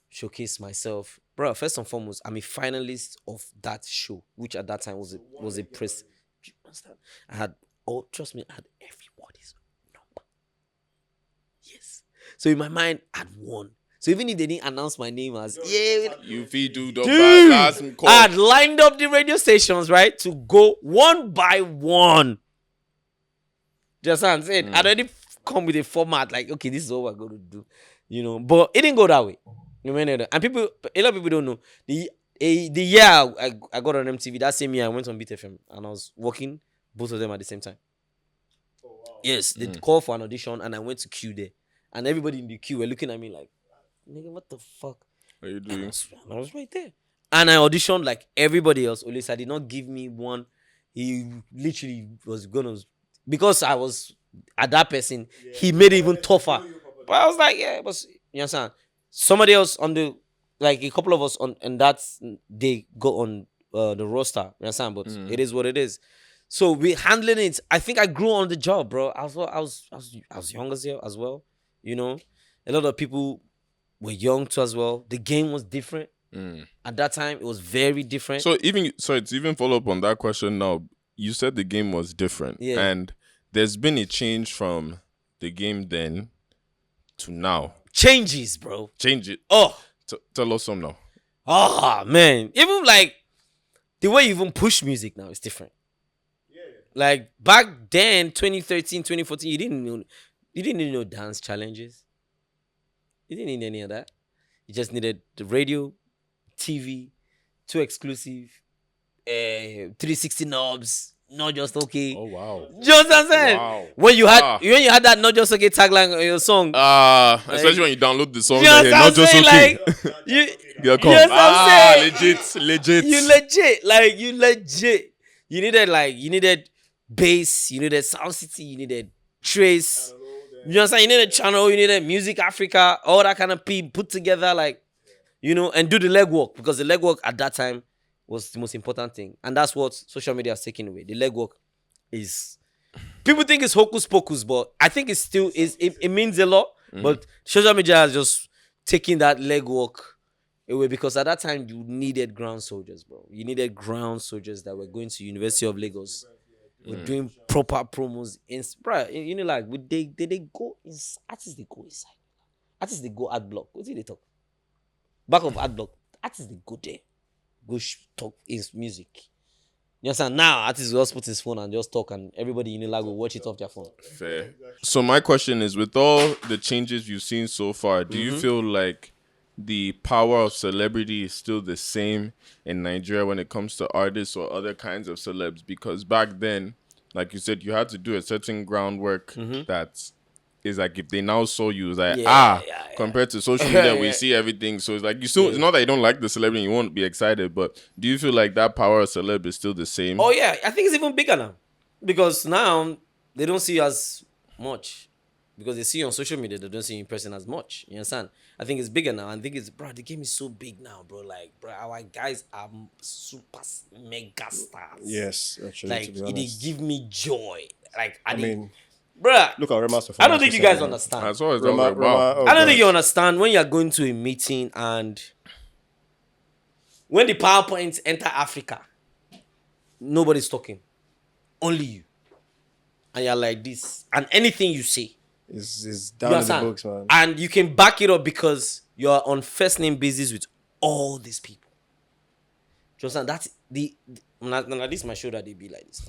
showcase myself. Bro, first and foremost, I'm a finalist of that show, which at that time was a press. Do you understand? Trust me, I had everybody's number. Yes. So in my mind, I'd won. So even if they didn't announce my name as you feed do the last call. I had lined up the radio stations, right, to go one by one. Just what I'm saying. I'd already come with a format like, okay, this is what we're going to do, you know. But it didn't go that way. You know, and a lot of people don't know the year I got on MTV. That same year I went on Beat FM and I was working both of them at the same time. Oh, wow. Yes, they called for an audition and I went to queue there, and everybody in the queue were looking at me like, nigga, what the fuck? What are you doing? And I was right there. And I auditioned like everybody else. Olisa did not give me one. He literally was gonna, because I was at that person, he made it even tougher. But I was like, yeah, but you understand? Somebody else on the, like a couple of us on, and that's, they go on the roster. You understand? But it is what it is. So we handling it. I think I grew on the job, bro. I was young as well. You know, a lot of people were young too as well. The game was different. At that time, it was very different. So to even follow up on that question now, you said the game was different. Yeah. And there's been a change from the game then to now. Changes, bro. Change it. Oh. Tell us some now. Oh, man. Even like the way you even push music now is different. Yeah. Like back then, 2013, 2014, you didn't need no dance challenges. You didn't need any of that. You just needed the radio, TV, 2 exclusive, 360 knobs, not just okay. Oh wow. Just what I'm saying. Wow. When you had that not just okay tagline on your song. Especially when you download the song, not just okay. Like, legit. You legit. You needed bass, you needed Sound City, you needed Trace. You know what I'm saying? You needed Channel, you needed Music Africa, all that kind of people put together, like, you know, and do the legwork, because the legwork at that time was the most important thing. And that's what social media has taken away. The legwork is, people think it's hocus pocus, but I think it still is. It means a lot. But social media has just taken that legwork away, because at that time you needed ground soldiers, bro. You needed ground soldiers that were going to University of Lagos. We're doing proper promos. Bro, you know, like, they go inside. Artists, they go inside. Artists, they go ad block. What did they talk? Back of ad block. artists they go there, talk his music. You understand? Now artists will just put his phone and just talk, and everybody in the lag will watch it off their phone. Fair. So my question is, with all the changes you've seen so far, do you feel like the power of celebrity is still the same in Nigeria when it comes to artists or other kinds of celebs? Because back then, like you said, you had to do a certain groundwork that is like, if they now saw you, it's like, compared to social media, we see everything. So it's like, you still, it's not that you don't like the celebrity, you won't be excited, but do you feel like that power of celeb is still the same? Oh yeah, I think it's even bigger now, because now they don't see you as much, because they see you on social media, they don't see you in person as much. You understand? I think it's bigger now. I think it's, bro, the game is so big now, bro. Like, bro, our guys are super mega stars. Yes, actually, like to be it honest. give me joy. Like I mean, bruh, look at Rema's performance. I don't think you guys understand. That's always Rema, like, wow. oh I don't think gosh. you understand when you're going to a meeting and when the PowerPoints enter Africa, nobody's talking, only you, and you're like this, and anything you say, It's you down in the understand? books, man. And you can back it up because you're on first name basis with all these people. Do you understand? That's now this is my show that they be like this.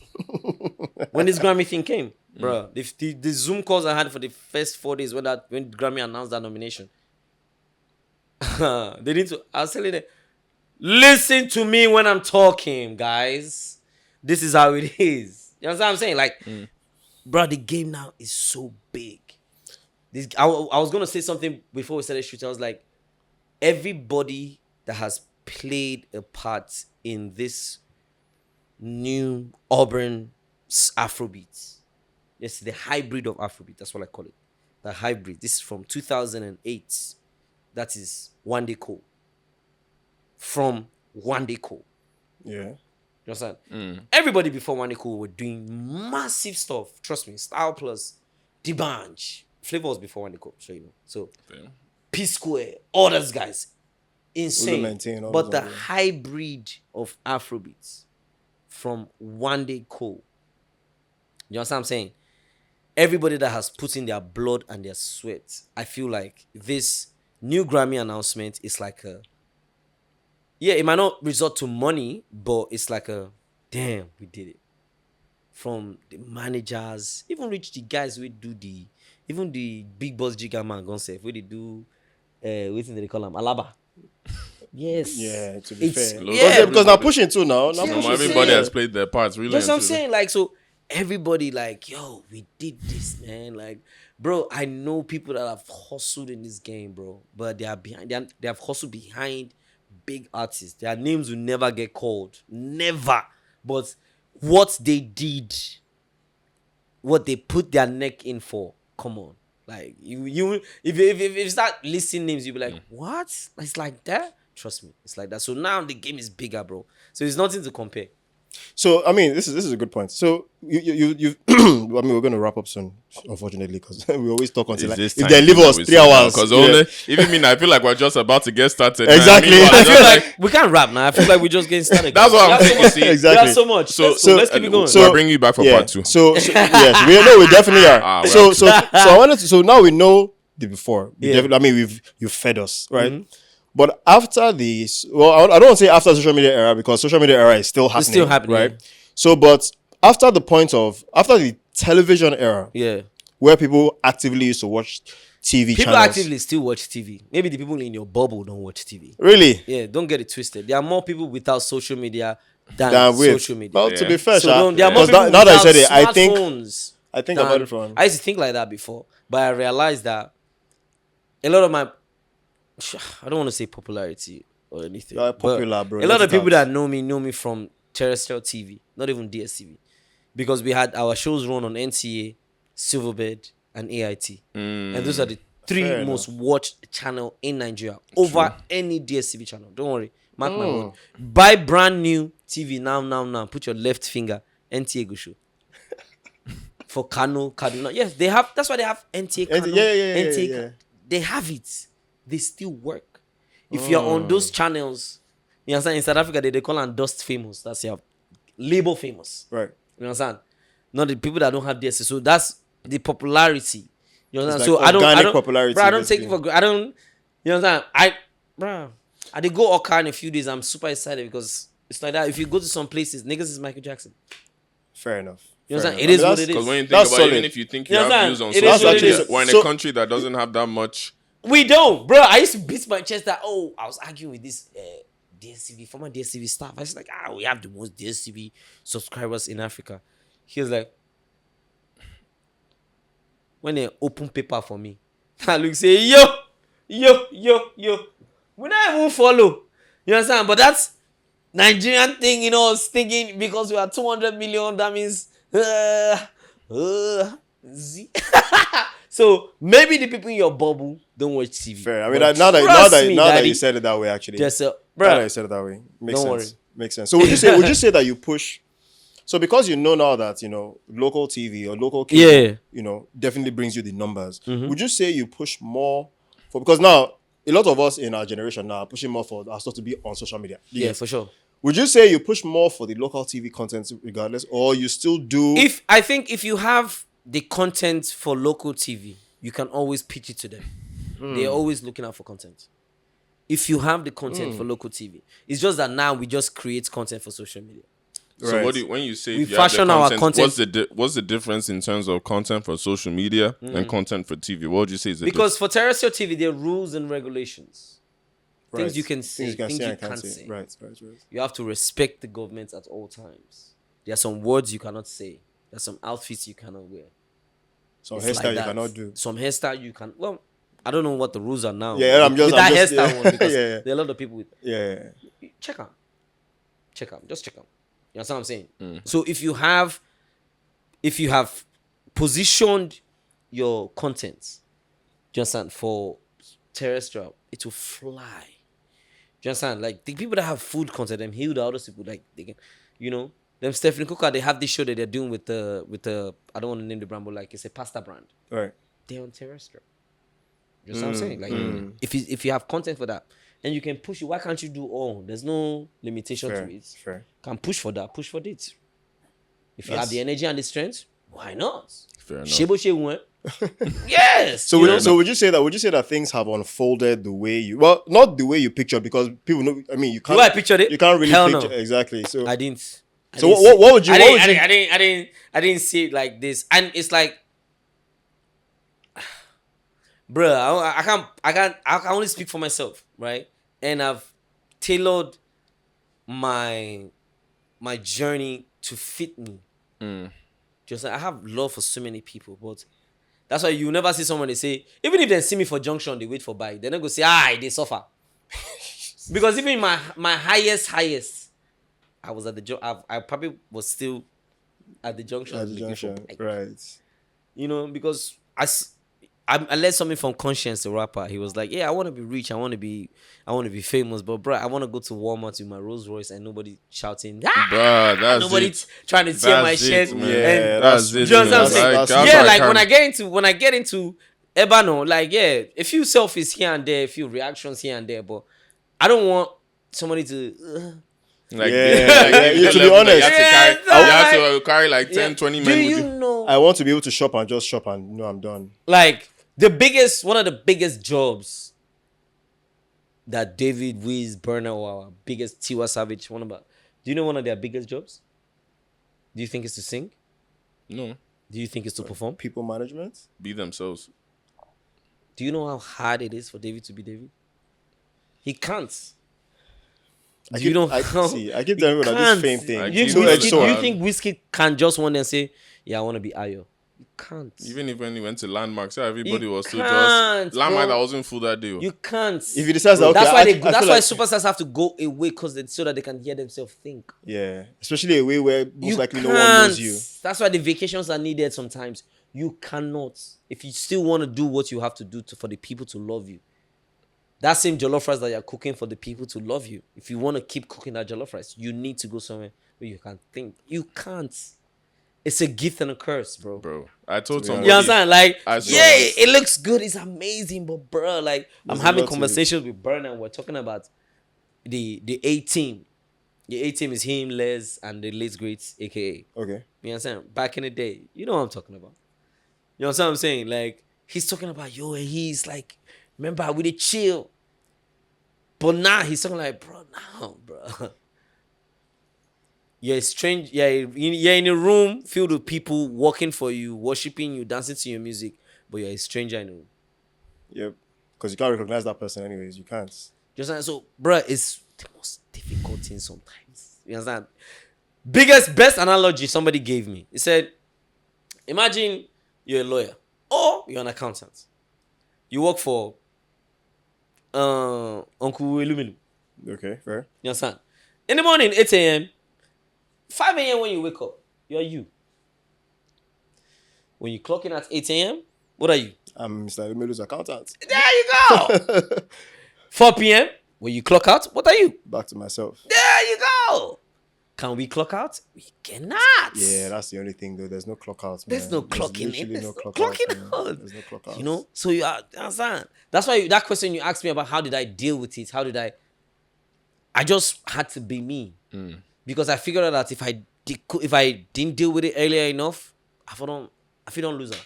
When this Grammy thing came, bro, the Zoom calls I had for the first 4 days when Grammy announced that nomination, they need to. I was telling them, listen to me when I'm talking, guys. This is how it is. You understand what I'm saying? Like, bro, the game now is so big. I was gonna say something before we started shooting. I was like, everybody that has played a part in this new urban Afrobeat, yes, the hybrid of Afrobeat. That's what I call it. The hybrid. This is from 2008. That is One Day Cole. From One Day Cole. Yeah. You understand? Everybody before One Day Cole were doing massive stuff. Trust me. Style Plus, D'banj. Flavor was before One Day Cole, so you know. So P Square, all those guys, insane. Maintain, all but those the guys. hybrid of Afrobeats from One Day Cole. You understand what I'm saying? Everybody that has put in their blood and their sweat, I feel like this new Grammy announcement is like a, yeah, it might not resort to money, but it's like a, damn, we did it. From the managers, even reach the guys who do even the big boss jigger man gone safe, where they do, waiting they call them Alaba. Yes. Yeah, to be fair. Yeah, Because now pushing too now. Now Yeah, pushing Everybody too. has played their parts, really. That's what I'm and truly. saying. Like, so everybody, like, yo, we did this, man. Like, bro, I know people that have hustled in this game, bro, but they are behind. They have hustled behind big artists. Their names will never get called, never. But what they did, what they put their neck in for, come on. Like, you if you start listing names, you'll be like, what? It's like that? Trust me, it's like that. So now the game is bigger, bro. So it's nothing to compare. So I mean, this is a good point. So you I mean, we're going to wrap up soon, unfortunately, because we always talk until like, if they leave us 3 hours. Because Yeah. even me, I feel like we're just about to get started. Exactly. Meanwhile, I I feel just like we can't rap now. I feel like we're just getting started. That's what I'm We have saying. so much- See, we exactly. have so much. So- Let's keep it going. So- we're bringing you back for part 2. So yes, we definitely are. well. So I wanted to. So now we know the before. Yeah. I mean, you've fed us, right? But after this, well, I don't want to say after social media era, because social media era is still happening. still happening, right? yeah. So, but after the television era, Yeah. where people actively used to watch TV People channels. actively still watch TV. Maybe the people in your bubble don't watch TV. Really? Yeah, don't get it twisted. There are more people without social media than Than with. social media. Well, to Yeah. be fair, So Sha, there are more because people now that you without said it, I think smartphones about than- it from. I used to think like that before, but I realized that a lot of my, I don't want to say popularity or anything. You're but popular, bro. A lot Let of it people out. that know me from terrestrial TV, not even DSTV, because we had our shows run on NCA, Silverbird, and AIT, and those are the three Fair most watched channel in Nigeria over any DSTV channel. Don't worry, mark my word. Buy brand new TV now. Put your left finger, NTA go show. For Kano, Kaduna. Yes, they have. That's why they have NTA Kano. Yeah. NTA. They have it. They still work. If you're on those channels, you understand, in South Africa, they call them dust famous. That's your label famous. Right. You understand? Not the people that don't have DSC. So that's the popularity. You understand? It's so like I don't organic popularity, Bro, I don't take it basically. for. You understand? Bro. I did go Oka in a few days. I'm super excited because it's like that. If you go to some places, niggas is Michael Jackson. Fair enough. You understand? Fair It enough. is what it Because is. when you think That's about it, solid. even if you think you You have understand? views on It is social what it media, is. we're in So- a country that doesn't have that much. We don't, bro. I used to beat my chest that I was arguing with this DSTV former DSTV staff. I was like, we have the most DSTV subscribers in Africa. He was like, when they open paper for me, I look say yo. We not even follow. You understand? But that's Nigerian thing, thinking because we are 200 million, that means Z. So maybe the people in your bubble don't watch TV. Fair. I mean, But now trust that me, now that daddy, you said it that way, actually, there's a now that you bruh. said it that way, makes Don't sense. worry. Makes sense. So would you say that you push? So because you know now that local TV or local cable, definitely brings you the numbers. Mm-hmm. Would you say you push more for, because now a lot of us in our generation now are pushing more for our stuff to be on social media? Yeah, for sure. Would you say you push more for the local TV content regardless, or you still do? I think if you have the content for local TV, you can always pitch it to them. They're always looking out for content. If you have the content for local TV, it's just that now we just create content for social media. So Right. when you say We if you have the fashion our content, what's the difference in terms of content for social media and content for TV? What would you say is the Because for terrestrial TV, there are rules and regulations. Right. Things you can say, Things things you and can't say. Right. You have to respect the government at all times. There are some words you cannot say. There are some outfits you cannot wear. Some It's hairstyle like you that. cannot do. Some hairstyle you can. Well, I don't know what the rules are now. Yeah, I'm just with that hairstyle yeah. one because Yeah. there are a lot of people with. Yeah. Check out. Just check out. You understand what I'm saying? So if you have positioned your content, do you understand, for terrestrial, it will fly. Do you understand? Like the people that have food content, them Hilda, all those people, like they can, them Stephanie Cooker, they have this show that they're doing with the I don't want to name the brand, but like it's a pasta brand. Right. They're on terrestrial. You know what I'm saying? Like if you have content for that and you can push it, why can't you do all? There's no limitation Fair. to it. Fair. Can push for that, push for it. If you That's- have the energy and the strength, why not? Fair enough. Shebo Shewu, yes. So would you say that things have unfolded the way not the way you pictured, because people know, I mean, you can't Do I pictured it? you can't really Hell picture no. exactly. So I didn't. So what would you I didn't see it like this, and it's like, bruh, I can only speak for myself, right? And I've tailored my journey to fit me. Just like, I have love for so many people, but that's why you never see someone they say, even if they see me for junction, they wait for bike. They're not gonna say, they suffer. Because even my highest, I was at the I probably was still at the junction. at the looking for junction, bike. right? Because I learned something from Conscience, the rapper. He was like, I want to be rich, I want to be famous, but bro, I want to go to Walmart with my Rolls Royce and nobody shouting, Bruh, that's nobody it. trying to tear my That's shirt. it, man. Yeah, That's Do it. you understand what I'm man. saying? That's- That's Yeah, why I like can't- when I get into Ebano, like a few selfies here and there, a few reactions here and there, but I don't want somebody to. Like, Yeah, you to be honest. you have to Yeah, carry like 10, 20 Do men with you you. know? I want to be able to shop and just shop and know I'm done. Like one of the biggest jobs that David Wiz, Burner, or our biggest Tiwa Savage, do you know one of their biggest jobs? Do you think it's to sing? No, Do you think it's to perform? People management. be themselves. Do you know how hard it is for David to be David? He can't. I Do you know how? I keep telling people that can't. this fame thing. Like, You Two think edged Wizkid, sword. you think Whiskey can just one day say, I want to be Ayo? You can't. Even if when he went to Landmark, so everybody You was still can't, just Landmark bro. that wasn't full that day. You can't. If he decides that, okay, that's why I that's feel why like- superstars have to go away so that they can hear themselves think. Yeah, especially a way where most You likely can't. no one knows you. That's why the vacations are needed sometimes. You cannot. If you still want to do what you have to do for the people to love you, that same jollof rice that you're cooking for the people to love you, if you want to keep cooking that jollof rice, you need to go somewhere where you can think. You can't. It's a gift and a curse, bro. Bro, I told be somebody. You understand? Like, I saw yeah, this. it looks good. It's amazing, but bro, like, There's I'm a having lot to it. conversations with Burner and we're talking about the A team. The A team is him, Les, and the late greats, aka. Okay. You understand? Back in the day, you know what I'm talking about. You know what I'm saying? Like, he's talking about, he's like, remember, we did chill. But now he's talking like, bro, you're strange. You're in a room filled with people working for you, worshiping you, dancing to your music, but you're a stranger in a room. Yep. Because you can't recognize that person anyways. You can't. Just like, so, bro, it's the most difficult thing sometimes. You understand? Best analogy somebody gave me. He said, imagine you're a lawyer or you're an accountant. You work for Uncle Elumelu. Okay, fair. You understand? In the morning, 8 a.m., 5 a.m. when you wake up, you're you. When you clock in at 8 a.m., what are you? I'm Mr. Emelu's accountant. There you go. 4 p.m., when you clock out, what are you? Back to myself. There you go. Can we clock out? We cannot. Yeah, that's the only thing though. There's no clock out, man. There's no clocking in. literally There's no no clock clocking man. out. There's no clock out. You know? So you understand? That's why that question you asked me about how did I deal with it? I just had to be me. Because I figured out that if I didn't deal with it earlier enough, I feel don't lose her.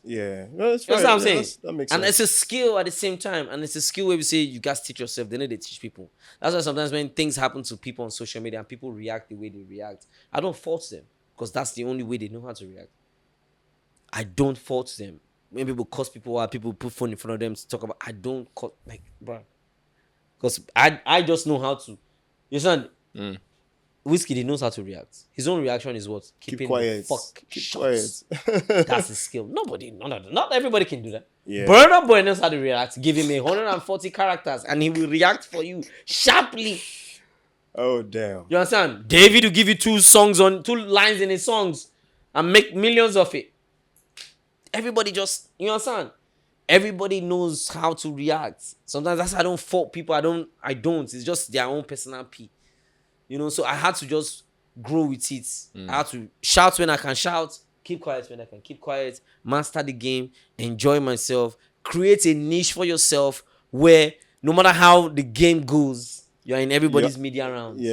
Yeah. No, that's You fair. know what I'm saying? That makes And sense. it's a skill at the same time. And it's a skill where we say you guys teach yourself. They need to teach people. That's why sometimes when things happen to people on social media and people react the way they react, I don't fault them. Because that's the only way they know how to react. I don't fault them. When people curse people out, people put phone in front of them to talk about, I don't cut, like, bro. Because I just know how to. You understand? Whiskey, he knows how to react. His own reaction is what? Keep quiet. Keep quiet. That's his skill. Not everybody can do that. Yeah. Dadaboy knows how to react. Give him 140 characters and he will react for you sharply. Oh damn. You understand? David will give you two lines in his songs and make millions of it. Everybody just, you understand? Everybody knows how to react. Sometimes that's why I don't fault people. I don't. It's just their own personal P. You know, so I had to just grow with it. I had to shout when I can shout, keep quiet when I can keep quiet, master the game, enjoy myself, create a niche for yourself where no matter how the game goes, you're in everybody's media rounds. Yeah,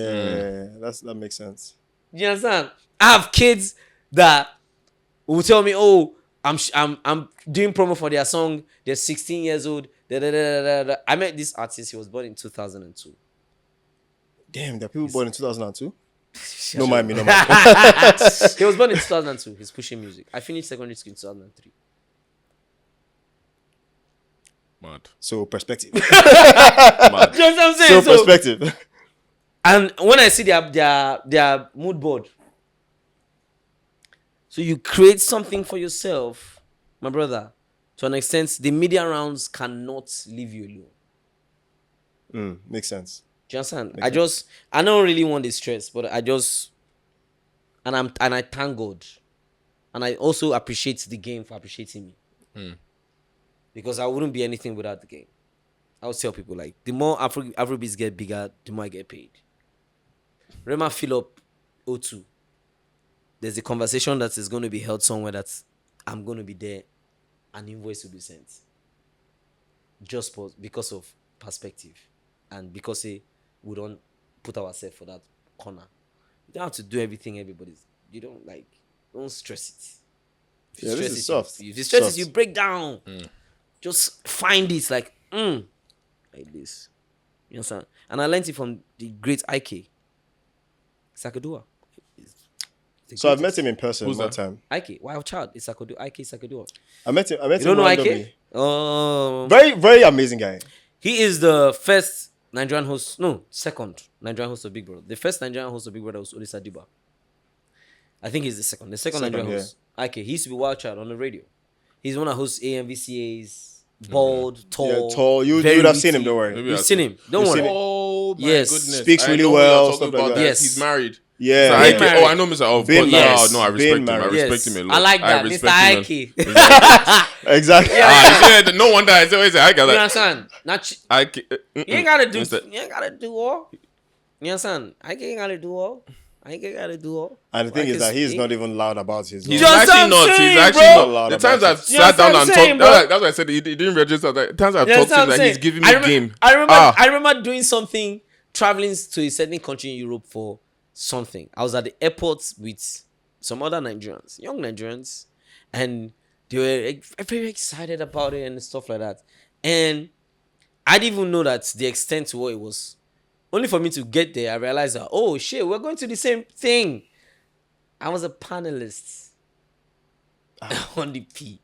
that makes sense. You understand? I have kids that will tell me, "Oh, I'm doing promo for their song. They're 16 years old." I met this artist. He was born in 2002. Damn, there are people born in 2002? He No mind me. was born in 2002. He's pushing music. I finished secondary school in 2003. Mad. So perspective. Mad. You know what I'm saying? So perspective. And when I see their mood board, so you create something for yourself, my brother. To an extent, the media rounds cannot leave you alone. Makes sense. Do you understand? I don't really want the stress, but I thank God. And I also appreciate the game for appreciating me. Because I wouldn't be anything without the game. I would tell people, like, the more Afrobeats get bigger, the more I get paid. Rema fill up O2. There's a conversation that is going to be held somewhere that I'm going to be there. An invoice will be sent. Just because of perspective. And because we don't put ourselves for that corner. You don't have to do everything you don't stress it. Yeah, this is soft. If you stress it, you break down. Just find it like this. You understand? And I learned it from the great IK. Sakadua. So I've met him in person Who's one that? time. IK, wild child. It's IK Sakadua. I met him You don't know randomly. IK? Very, very amazing guy. He is the first Nigerian host. No, second Nigerian host of Big Brother. The first Nigerian host of Big Brother was Olisa Diba. I think he's the second. The second Nigerian host. IK. He used to be wild child on the radio. He's the one that hosts AMVCAs. Bald, tall. Yeah, tall. You very would have witty. seen him, don't worry. Maybe You've seen him. Don't You've worry. seen him. Oh my Yes. goodness. Speaks I really know who well, you're stuff talking like about that. Yes. He's married. Yeah. So Been married. I know Mr. Of Been course. married. No, I Been respect him. I married. respect Yes. him a lot. I like that, Mr. respect him Ike. Exactly. you said, no wonder I said, I got You that. understand? You ain't gotta do all. You understand? Ike ain't gotta do all. Ike ain't gotta do all. And the thing is that he's not even loud about his. He's You understand actually not. what I'm He's saying, actually bro? not. The times I've You sat down understand and what I'm saying, talked. bro? That's why I said he didn't register. The times I've You talked to understand him, what I'm that he's saying? giving me game. I remember doing something, traveling to a certain country in Europe for something. I was at the airport with some other Nigerians, young Nigerians, and they were very excited about it and stuff like that. And I didn't even know that the extent to what it was. Only for me to get there, I realized that, oh shit, we're going to the same thing. I was a panelist on the P.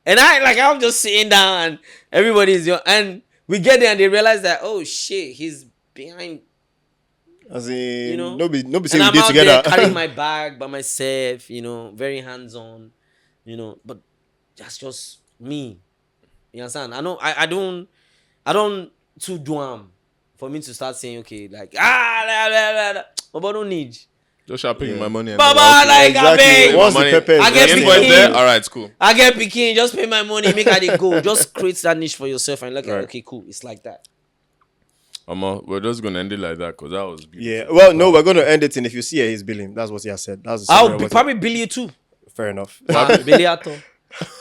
And I'm just sitting down and everybody's young. And we get there and they realize that, oh shit, he's behind. As in, You know? nobody And say we I'm did out together. there carrying my bag by myself, very hands-on, but that's just me. You understand? I don't too do for me to start saying, okay, like, Baba don't need. Just start picking my money. And Baba, then, like, Exactly. I beg. Once the money. pepper is I get the ready, invoice picking. there. All right, it's cool. I get picking, just pay my money, make I go. Just create that niche for yourself and look at, Right. okay, cool. It's like that. We're just gonna end it like that because that was beautiful. Yeah. Well, no, we're going to end it in if you see it, he's billing. That's what he has said. That's the I'll summary of what probably bill you too. fair enough. Billy Ato.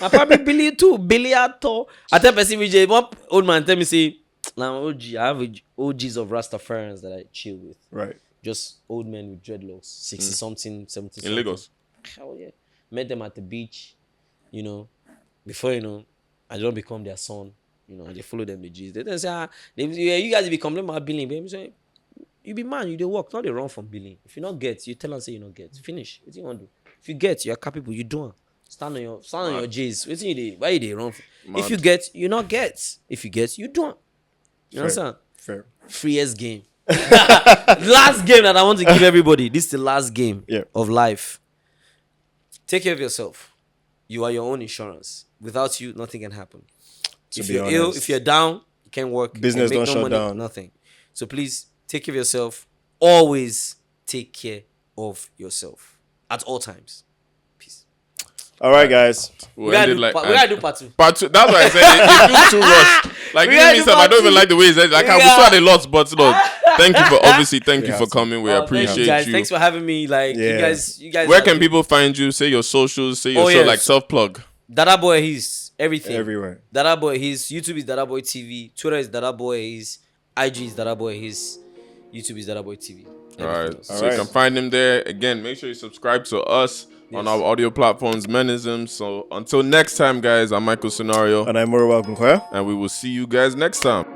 I probably bill you too. Billy Ato. I tell person VJ, one old man tell me say, now OG, I have OGs of Rastafarians that I chill with. Right. Just old men with dreadlocks, 60 something, 70 something. In Lagos. Hell yeah. Met them at the beach, before I don't become their son, and they follow them the G's. They then say, you guys be complaining about billing, baby. Say, you be man, you dey work, not they run from billing. If you not get, you tell them say you not get. Finish. What you want to do? If you get, you are capable, you do it. Stand on your G's. What you dey? Why you dey run? If you get, you not get. If you get, you do it. You understand? Fair. Freest game. Last game that I want to give everybody. This is the last game of life. Take care of yourself. You are your own insurance. Without you, nothing can happen. If you're ill, if you're down, you can't work. Business you can't don't make shut down. Nothing. So please take care of yourself. Always take care of yourself at all times. Peace. All right, guys. We ended like we gotta do part 2. part 2. That's why I said it feels too rushed. Like We even gotta me, do self, I part don't even two. like the way he said. Like we still had a lot, but look, thank you for coming. We Thank appreciate you guys. you. Thanks for having me. Like Yeah. you guys. Where can people find you? Say your socials. Say your yes. like self plug. Dadaboy Ehiz, everything. Everywhere. Dadaboy Ehiz. YouTube is Dadaboy TV. Twitter is Dadaboy Ehiz. IG is Dadaboy Ehiz. YouTube is Dadaboy TV. All right. Everything else. So you can find him there. Again, make sure you subscribe to us on our audio platforms, Menisms. So until next time, guys, I'm Michael Scenario. And I'm Morowa Gunkoya. And we will see you guys next time.